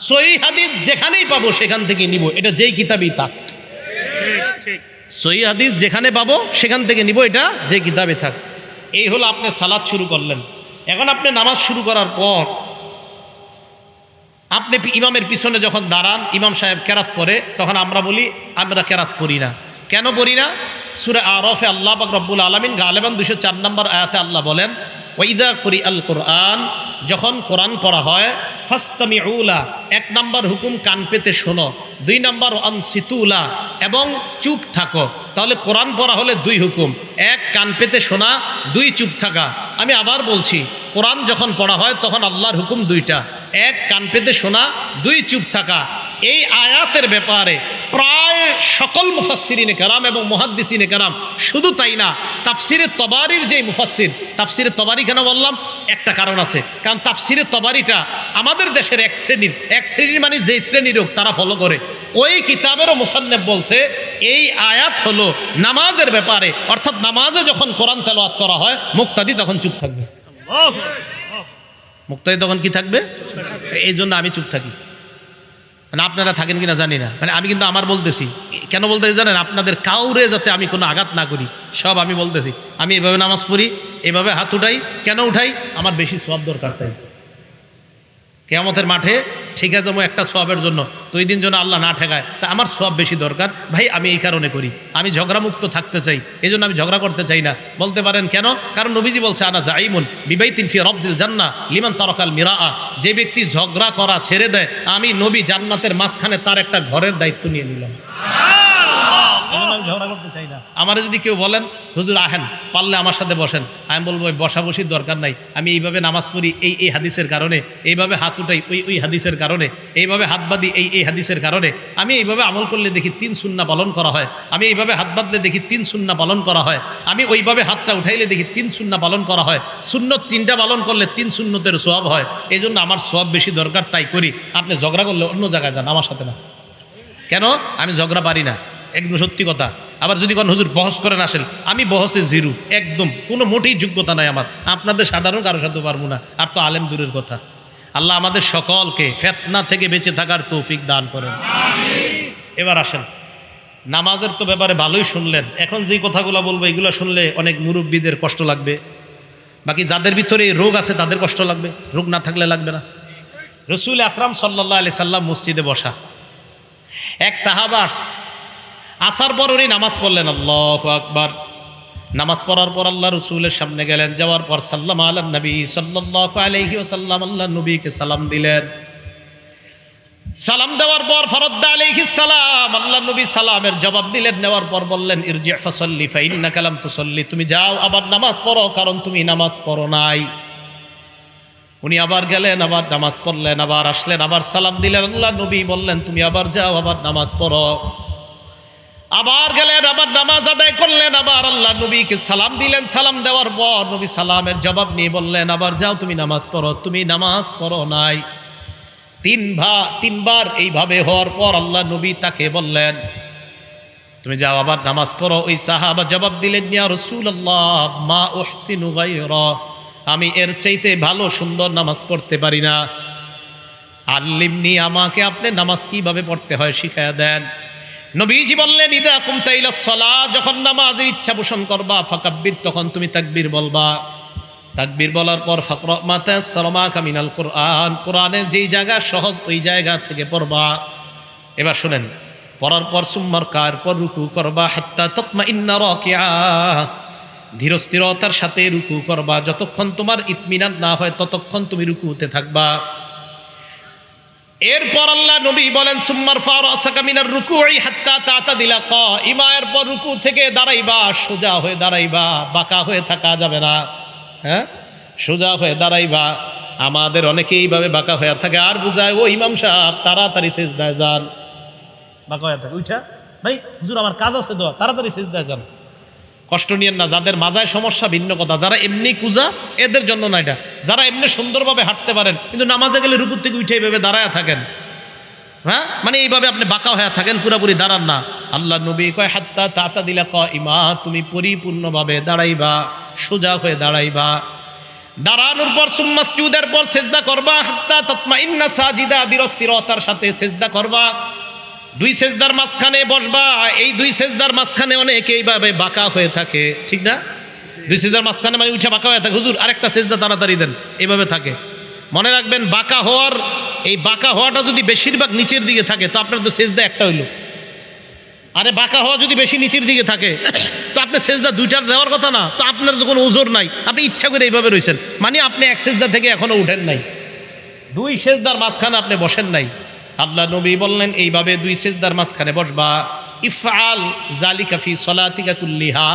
Speaker 1: সহিহ হাদিস যেখানেই পাবো সেখান থেকে নিব, এটা যেই কিতাবই থাক। সহিহ হাদিস যেখানে পাবো সেখান থেকে নিব, এটা যে কিতাবে থাক। এই হলো আপনি সালাত শুরু করলেন। এখন আপনি নামাজ শুরু করার পর আপনি ইমামের পিছনে যখন দাঁড়ান, ইমাম সাহেব কেরাত পড়ে, তখন আমরা বলি আমরা কেরাত পড়ি না। কেন পড়ি না? সূরা আরাফে আল্লাহ পাক রব্বুল আলামিন গালেবান 204 নম্বর আয়াতে আল্লাহ বলেন ওয়াইদা কুরিআল কুরআন, যখন কোরআন পড়া হয় ফাসতামিউ লা, 1 নম্বর হুকুম কান পেতে শোনো, 2 নম্বর আনসিতু লা, এবং চুপ থাকো। তাহলে কোরআন পড়া হলে 2 হুকুম, 1 কান পেতে শোনা, 2 চুপ থাকা। আমি আবার বলছি কোরআন যখন পড়া হয় তখন আল্লাহর হুকুম 2টা, 1 কান পেতে শোনা, 2 চুপ থাকা। এই আয়াতের ব্যাপারে প্রায় সকল মুফাসসিরিনে কেরাম এবং মুহাদ্দিসিনে কেরাম, শুধু তাই না তাফসিরে তবারির যেই মুফাসসির, তাফসিরে তবারি কেন বললাম, একটা কারণ আছে, কারণ তাফসিরে তবারিটা আমাদের দেশের এক শ্রেণীর মানে যেই শ্রেণীর হোক তারা ফলো করে। ওই কিতাবেরও মুসান্নিফ বলছে এই আয়াত হলো নামাজের ব্যাপারে, অর্থাৎ নামাজে যখন কোরআন তেলাওয়াত করা হয় মুক্তাদি তখন চুপ থাকবে। মুক্তাদি তখন কি থাকবে? এই জন্য আমি চুপ থাকি। মানে আপনারা থাকেন কিনা জানি না, মানে আমি কিন্তু আমার বলতেছি, কেন বলতেছি জানেন, আপনাদের কাউরে যাতে আমি কোনো আঘাত না করি, সব আমি বলতেছি। আমি এভাবে নামাজ পড়ি, এভাবে হাত উঠাই, কেন উঠাই? আমার বেশি সওয়াব দরকার, তাই কিয়ামতের মাঠে ঠেকে যাবো একটা সওয়াবের জন্য, তো ওই দিন যেন আল্লাহ না ঠেকায়, তা আমার সওয়াব বেশি দরকার ভাই, আমি এই কারণে করি, আমি ঝগড়ামুক্ত থাকতে চাই, এই জন্য আমি ঝগড়া করতে চাই না। বলতে পারেন কেন? কারণ নবীজি বলছে আনা জাইমুন বিবাইতিন ফি রবজিল জান্নাহ লিমান তারাকাল মিরাআ, যে ব্যক্তি ঝগড়া করা ছেড়ে দেয়, আমি নবী জান্নাতের মাঝখানে তার একটা ঘরের দায়িত্ব নিয়ে নিলাম। ঝগড়া করতে চাই না। আমার যদি কেউ বলেন হুজুর আহেন পারলে আমার সাথে বসেন, আমি বলবো বসাবসির দরকার নাই, আমি এইভাবে নামাজ পড়ি এই হাদিসের কারণে, এইভাবে হাত উঠাই ওই হাদিসের কারণে, এইভাবে হাত বাঁধি এই হাদিসের কারণে, আমি এইভাবে আমল করলে দেখি 3 সুন্নাহ পালন করা হয়, আমি এইভাবে হাত বাঁধলে দেখি 3 সুন্নাহ পালন করা হয়, আমি ওইভাবে হাতটা উঠাইলে দেখি 3 সুন্নাহ পালন করা হয়, সুন্নত 3টা পালন করলে 3 সুন্নতের সওয়াব হয়, এই জন্য আমার সওয়াব বেশি দরকার, তাই করি। আপনি ঝগড়া করলে অন্য জায়গায় যান, আমার সাথে না। কেন? আমি ঝগড়া পারি না, একদম সত্যি কথা। আবার যদি কোন হুজুর বহস করেন আসেন, আমি বহসে জিরো, একদম কোনো মোটেই যোগ্যতা নাই আমার, আপনাদের সাধারণ কারো সাথে পারবো না, আর তো আলেম দূরের কথা। আল্লাহ আমাদের সকলকে ফিতনা থেকে বেঁচে থাকার তৌফিক দান করেন। এবার আসেন, নামাজের তো ব্যাপারে ভালোই শুনলেন, এখন যেই কথাগুলো বলবো এগুলো শুনলে অনেক মুরব্বীদের কষ্ট লাগবে, বাকি যাদের ভিতরে রোগ আছে তাদের কষ্ট লাগবে, রোগ না থাকলে লাগবে না। রসুল আকরাম সাল্লাল্লাহু আলাইহি সাল্লাম মসজিদে বসা, এক সাহাবা আসার পর উনি নামাজ পড়লেন, আল্লাহু আকবার। নামাজ পড়ার পর আল্লাহ রসুলের সামনে গেলেন, যাওয়ার পর সাল্লাম আলান নবী সাল্লাল্লাহু আলাইহি ওয়াসাল্লাম, আল্লাহ নবীকে সালাম দিলেন। সালাম দেওয়ার পর ফরদ্দা আলাইহিস সালাম, আল্লাহ নবী সালামের জবাব দিলেন, নেওয়ার পর বললেন ইরজি ফাসাল্লি ফাইন্নাকা লাম তুসাল্লি, তুমি যাও আবার নামাজ পড়ো, কারণ তুমি নামাজ পড়ো নাই। উনি আবার গেলেন, আবার নামাজ পড়লেন, আবার আসলেন, আবার সালাম দিলেন, আল্লাহ নবী বললেন তুমি আবার যাও, আবার নামাজ পড়ো। আবার গেলেন, আবার নামাজ আদায় করলেন, আবার আল্লাহ নবীকে সালাম দিলেন, সালাম দেওয়ার পর নবী সালামের জবাব নিয়ে বললেন আবার যাও তুমি নামাজ পড়ো, তুমি নামাজ পড়ো নাই। তিনবার এইভাবে হওয়ার পর আল্লাহ নবী তাকে বললেন তুমি যাও আবার নামাজ পড়ো। ওই সাহাবা জবাব দিলেন ইয়া রাসূলুল্লাহ মা উহসিনু গায়রা, আমি এর চাইতে ভালো সুন্দর নামাজ পড়তে পারি না, আল্লিমনি, আমাকে আপনি নামাজ কিভাবে পড়তে হয় শিখায়া দেন। নবীজি বললেন ইদা কুমতা ইলাস সালাত, যখন নামাজের ইচ্ছা পোষণ করবা, ফাকাব্বির, তখন তুমি তাকবীর বলবা। তাকবীর বলার পর ফাকরা মা তায়াসসারা মাকা মিনাল কুরআন, কোরআনের যেই জায়গা সহজ ওই জায়গা থেকে পড়বা। এবার শুনেন, পড়ার পর সুম্মার কার পর রুকু করবা, হাত্তা তাতমাইন্না রাকিআ, ধীর স্থিরতার সাথে রুকু করবা, যতক্ষণ তোমার ইতমিনান না হয় ততক্ষণ তুমি রুকুতে থাকবা। এরপর আল্লাহ নবী বলেন সুম্মার ফারাসাকা মিনার রুকুই হাত্তা তাতাদিলা কাইমা, এরপর রুকু থেকে দাঁড়াইবা, সোজা হয়ে দাঁড়াইবা, বাঁকা হয়ে থাকা যাবে না, হ্যাঁ সোজা হয়ে দাঁড়াইবা। আমাদের অনেকেই এইভাবে বাঁকা হয়ে থাকে, আর বুঝায় ও ইমাম সাহেব তাড়াতাড়ি সিজদায় যান, বাঁকা হয়ে থাকে, উঠা ভাই হুজুর আমার কাজ আছে, দোয়া তাড়াতাড়ি সিজদায় যান। কষ্ট নিয়েন না, যাদের মাজায় সমস্যা ভিন্ন কথা, যারা এমনি কুজা এদের জন্য না এটা, যারা এমনি সুন্দরভাবে হাঁটতে পারেন কিন্তু নামাজে গেলে রুকুর থেকে উঠে এইভাবে দাঁড়ায় থাকেন, হ্যাঁ মানে এইভাবে আপনি বাঁকা হয়ে থাকেন, পুরাপুরি দাঁড়ান না। আল্লাহ নবী কয় হাত্তা তাতাদিলা কাইমা, তুমি পরিপূর্ণভাবে দাঁড়াইবা, সোজা হয়ে দাঁড়াইবা। দাঁড়ানোর পর সুম্মা সুজুদের পর সিজদা করবা, হাত্তা তাতমাইন্না সাজিদা, বিরস্তিরতার সাথে সিজদা করবা। 2 সেজদার মাঝখানে বসবা, এই 2 সেজদার মাঝখানে অনেকে এইভাবে বাঁকা হয়ে থাকে, ঠিক না? 2 সেজদার মাঝখানে মানে উঠে বাঁকা হয়ে থাকে, হুজুর আরেকটা সেজদা তাড়াতাড়ি দেন, এইভাবে থাকে। মনে রাখবেন বাঁকা হওয়াটা যদি বেশিরভাগ নিচের দিকে থাকে তো আপনার তো সেজদা একটা হইলো, আরে বাঁকা হওয়া যদি বেশি নিচের দিকে থাকে তো আপনার সেজদা 2টার দেওয়ার কথা না, তো আপনার তো কোনো ওজোর নাই, আপনি ইচ্ছা করে এইভাবে রয়েছেন, মানে আপনি এক সেজদা থেকে এখনো উঠেন নাই, 2 সেজদার মাঝখানে আপনি বসেন নাই। আল্লাহ নবী বললেন এইভাবে 2 সেজদার মাঝখানে বসবা। ইফআল যালিকা ফি সলাতিকা কুল্লিহা,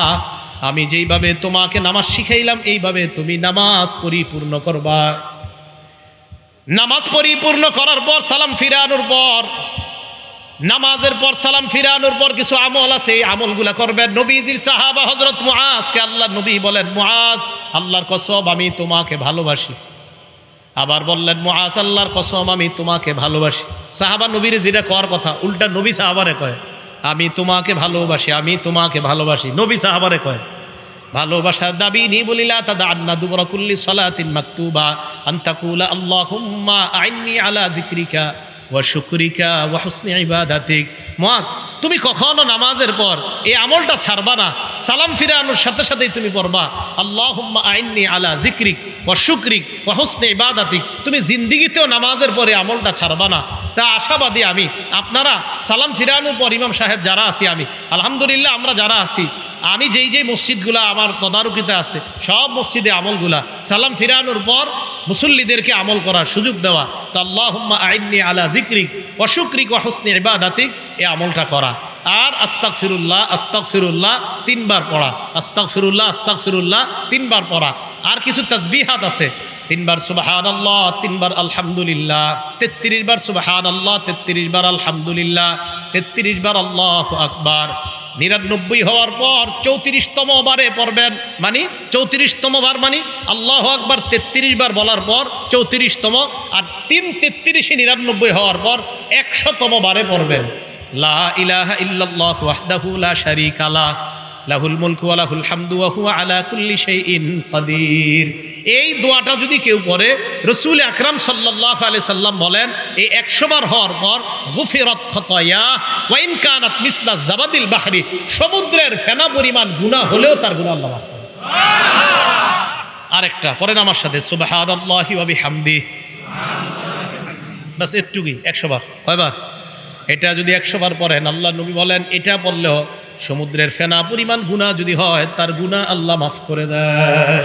Speaker 1: আমি যেইভাবে তোমাকে নামাজ শিখাইলাম এইভাবে তুমি নামাজ পরিপূর্ণ করবা। নামাজ পরিপূর্ণ করার পর সালাম ফিরানোর পর, নামাজের পর সালাম ফিরানোর পর কিছু আমল আছে, এই আমলগুলা করবেন। নবীজির সাহাবা হযরত মুআজকে আল্লাহ নবী বলেন মুআজ আল্লাহর কসম আমি তোমাকে ভালোবাসি। আবার বললেন মুআজ আল্লাহর কসম আমি তোমাকে ভালোবাসি। সাহাবা নবীর যেটা করার কথা উল্টা নবী সাহাবারে কয় আমি তোমাকে ভালোবাসি, আমি তোমাকে ভালোবাসি। নবী সাহাবারে কয় ভালোবাসার দাবি নি বলিলা তাদান্না দুবরা কুল্লি সালাতিন মাকতুবা আন তাকুলা আল্লাহুম্মা আইন্নি আলা যিকরিকা ওয়া শুকরিকা ওয়া হুসনি ইবাদাতিক। মুআজ, তুমি কখনো নামাজের পর এই আমলটা ছাড়বা না। সালাম ফিরানোর সাথে সাথেই তুমি পড়বা আল্লাহুম্মা আইন্নি আলা যিকরিক ওয়া শুকরিক ওয়া হুসনি ইবাদাতিক। তুমি জিন্দেগিতেও নামাজের পরে আমলটা ছাড়বা না। তা আশাবাদী আমি। আপনারা সালাম ফিরানোর পর ইমাম সাহেব যারা আছি, আমি আলহামদুলিল্লাহ আমরা যারা আছি, আমি যেই মসজিদগুলা আমার তদারকিতে আছে সব মসজিদে আমলগুলা সালাম ফিরানোর পর মুসল্লিদেরকে আমল করার সুযোগ দেওয়া। তো আল্লাহুম্মা আইন্নি আলা যিকরিক ওয়া শুকরিক ওয়া হুসনি ইবাদাতিক, এই আমলটা করা। আর আস্তাগফিরুল্লাহ আস্তাগফিরুল্লাহ 3 বার পড়া, আস্তাগফিরুল্লাহ আস্তাগফিরুল্লাহ 3 বার পড়া। আর কিছু তাসবিহাত আছে, 3 বার সুবহানাল্লাহ, 3 বার আলহামদুলিল্লাহ, 33 বার সুবহানাল্লাহ, 33 বার আলহামদুলিল্লাহ, 33 বার আল্লাহু আকবার। 99 হওয়ার পর 34তম বারে পড়বেন, মানে 34তম বার মানে আল্লাহু আকবার 33 বার বলার পর 34তম, আর 3 33 99 হওয়ার পর 100তম বারে পড়বেন লা ইলাহা ইল্লাল্লাহু ওয়াহদাহু লা শারীকা লাহ লাহুল মুলকু ওয়া লাহুল হামদু ওয়া হুয়া আলা কুল্লি শাইইন কাদির। এই দোয়াটা যদি কেউ পড়ে, রাসূল আকরাম সাল্লাল্লাহু আলাইহি সাল্লাম বলেন এই 100 বার হওয়ার পর গুফিরাত খাতায়া ওয়া ইন কানাত মিসলা জাবাদিল বাহরি, সমুদ্রের ফেনা পরিমাণ গুনাহ হলেও তার গুনাহ আল্লাহ মাফ করে। আরেকটা পড়েন আমার সাথে, সুবহানাল্লাহি ওয়া বিহামদিহি, বাস এটুকুই 100 বার। কয়বার? এটা যদি 100 বার পড়েন, আল্লাহ নবী বলেন এটা পড়লেও সমুদ্রের ফেনা পরিমাণ গুনাহ যদি হয় তার গুনাহ আল্লাহ মাফ করে দেয়।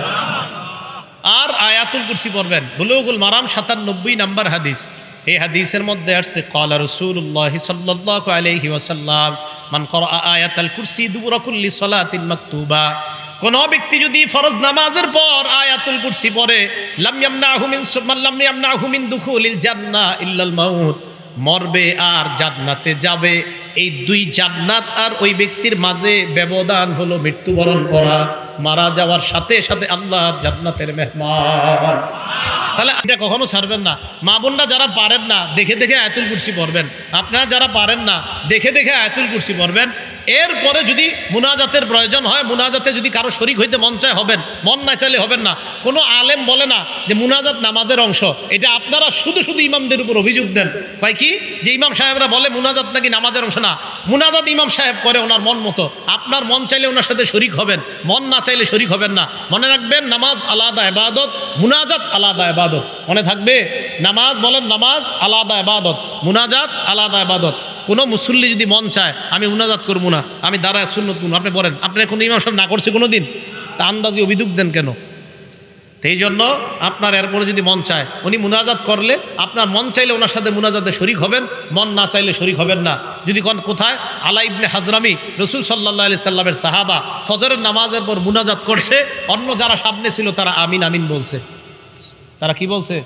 Speaker 1: আর আয়াতুল কুরসি পড়বেন। বুলুগুল মারাম 97 নম্বর হাদিস, এই হাদিসের মধ্যে আসছে ক্বালা রাসূলুল্লাহ সাল্লাল্লাহু আলাইহি ওয়াসাল্লাম মান ক্বারা আয়াতুল কুরসি দুবুরা কুল্লি সালাতিন মাকতুবা, কোন ব্যক্তি যদি ফরজ নামাজের পর আয়াতুল কুরসি পড়ে, লাম ইয়ামনাহু মিন দুখুলিল জান্নাহ ইল্লাল মাউত, মরবে আর জান্নাতে যাবে। এই 2 জান্নাত আর ওই ব্যক্তির মাঝে ব্যবধান হলো মৃত্যুবরণ করা। মারা যাওয়ার সাথে সাথে আল্লাহর জান্নাতের মেহমান। তাহলে এটা কখনো ছাড়বেন না। মা বোনরা যারা পারেন না দেখে দেখে আয়াতুল কুরসি পড়বেন, আপনারা যারা পারেন না দেখে দেখে আয়াতুল কুরসি পড়বেন। এরপরে যদি মুনাজাতের প্রয়োজন হয়, মুনাজাতে যদি কারো শরীক হইতে মন চায় হবেন, মন না চাইলে হবেন না। কোনো আলেম বলে না যে মুনাজাত নামাজের অংশ, এটা আপনারা শুধু শুধু ইমামদের উপর অভিযোগ দেন। কয় কি যে ইমাম সাহেবরা বলে মুনাজাত নাকি নামাজের অংশ। না, মুনাজাত ইমাম সাহেব করে ওনার মন মতো। আপনার মন চাইলে ওনার সাথে শরীক হবেন, মন না চাইলে শরীক হবেন না। মনে রাখবেন নামাজ আলাদা ইবাদত, মুনাজাত আলাদা ইবাদত। মনে থাকবে, নামাজ বলেন নামাজ আলাদা ইবাদত, মুনাজাত আলাদা ইবাদত। কোনো মুসল্লি যদি মন চায় আমি মুনাজাত করবো না, আমি দাঁড়ায় সুন্নত পড়ব, আপনি বলেন আপনার কোনো ইমাম সাহেব না করছে কোনো দিন, তা আন্দাজি অভিযোগ দেন কেন? এই জন্য আপনার এরপরে যদি মন চায় উনি মুনাজাত করলে আপনার মন চাইলে ওনার সাথে মুনাজাতে শরীক হবেন, মন না চাইলে শরীক হবেন না। যদি কোথায় আলা ইবনে হাজরামি রাসূল সাল্লাল্লাহু আলাইহি সাল্লামের সাহাবা ফজরের নামাজের পর মুনাজাত করছে, অন্য যারা সামনে ছিল তারা আমিন আমিন বলছে। তারা কি বলছে?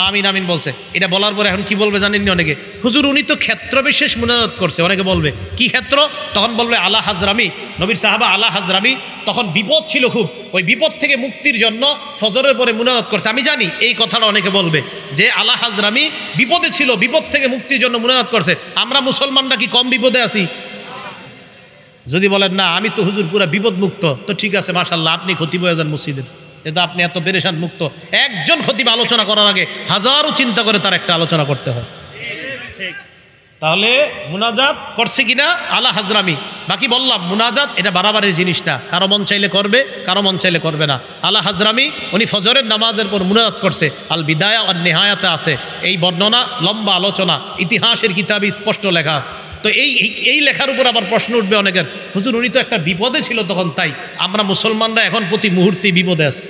Speaker 1: আমিন আমিন বলছে। এটা বলার পরে এখন কি বলবে জানেননি অনেকে, হুজুর উনি তো ক্ষেত্র বিশেষ মুনাজাত করছে। অনেকে বলবে কি ক্ষেত্র? তখন বলবে আলা হাজরামি, নবীর সাহাবা আলা হাজরামি তখন বিপদ ছিল খুব, ওই বিপদ থেকে মুক্তির জন্য ফজরের পরে মুনাজাত করছে। আমি জানি এই কথাটা অনেকে বলবে যে আলা হাজরামি বিপদে ছিল, বিপদ থেকে মুক্তির জন্য মুনাজাত করছে। আমরা মুসলমানরা কি কম বিপদে আছি? যদি বলেন না আমি তো হুজুর পুরা বিপদ মুক্ত, তো ঠিক আছে মাশাআল্লাহ, আপনি খতিব হয়ে যান মসজিদের, এটা আপনি এত পেরেশান মুক্ত। একজন খতিব আলোচনা করার আগে হাজারো চিন্তা করে তার একটা আলোচনা করতে হয়। তাহলে মুনাজাত করছে কিনা আলা হাজরামি। বাকি বললাম মুনাজাত এটা বাড়াবাড়ির জিনিসটা, কারো মন চাইলে করবে, কারো মন চাইলে করবে না। আলা হাজরামি উনি ফজরের নামাজের পর মুনাজাত করছে। আল বিদায়া আর নেহায়াতে আছে এই বর্ণনা, লম্বা আলোচনা, ইতিহাসের কিতাবে স্পষ্ট লেখা আছে। তো এই লেখার উপর আবার প্রশ্ন উঠবে অনেকের, হুজুর উনি তো একটা বিপদে ছিল তখন, তাই আমরা মুসলমানরা এখন প্রতি মুহূর্তে বিপদে আছি।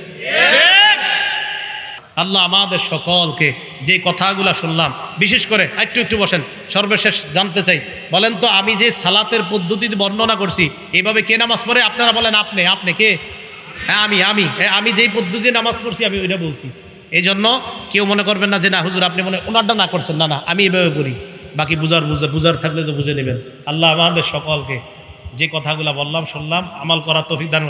Speaker 1: আল্লাহ আমাদের সকলকে যে কথাগুলা শুনলাম, বিশেষ করে একটু বসেন, সর্বশেষ জানতে চাই, বলেন তো আমি যে সালাতের পদ্ধতিতে বর্ণনা করছি এইভাবে কে নামাজ পড়ে? আপনারা বলেন আপনি কে? হ্যাঁ আমি যেই পদ্ধতিতে নামাজ পড়ছি আমি ওইটা বলছি। এই জন্য কেউ মনে করবেন না যে না হুজুর আপনি মনে ওনারটা না করছেন, না আমি এইভাবে পড়ি। বাকি বুঝার থাকলে তো বুঝে নেবেন। আল্লাহ আমাদের সকলকে যে কথাগুলো বললাম শুনলাম আমল করার তৌফিক দান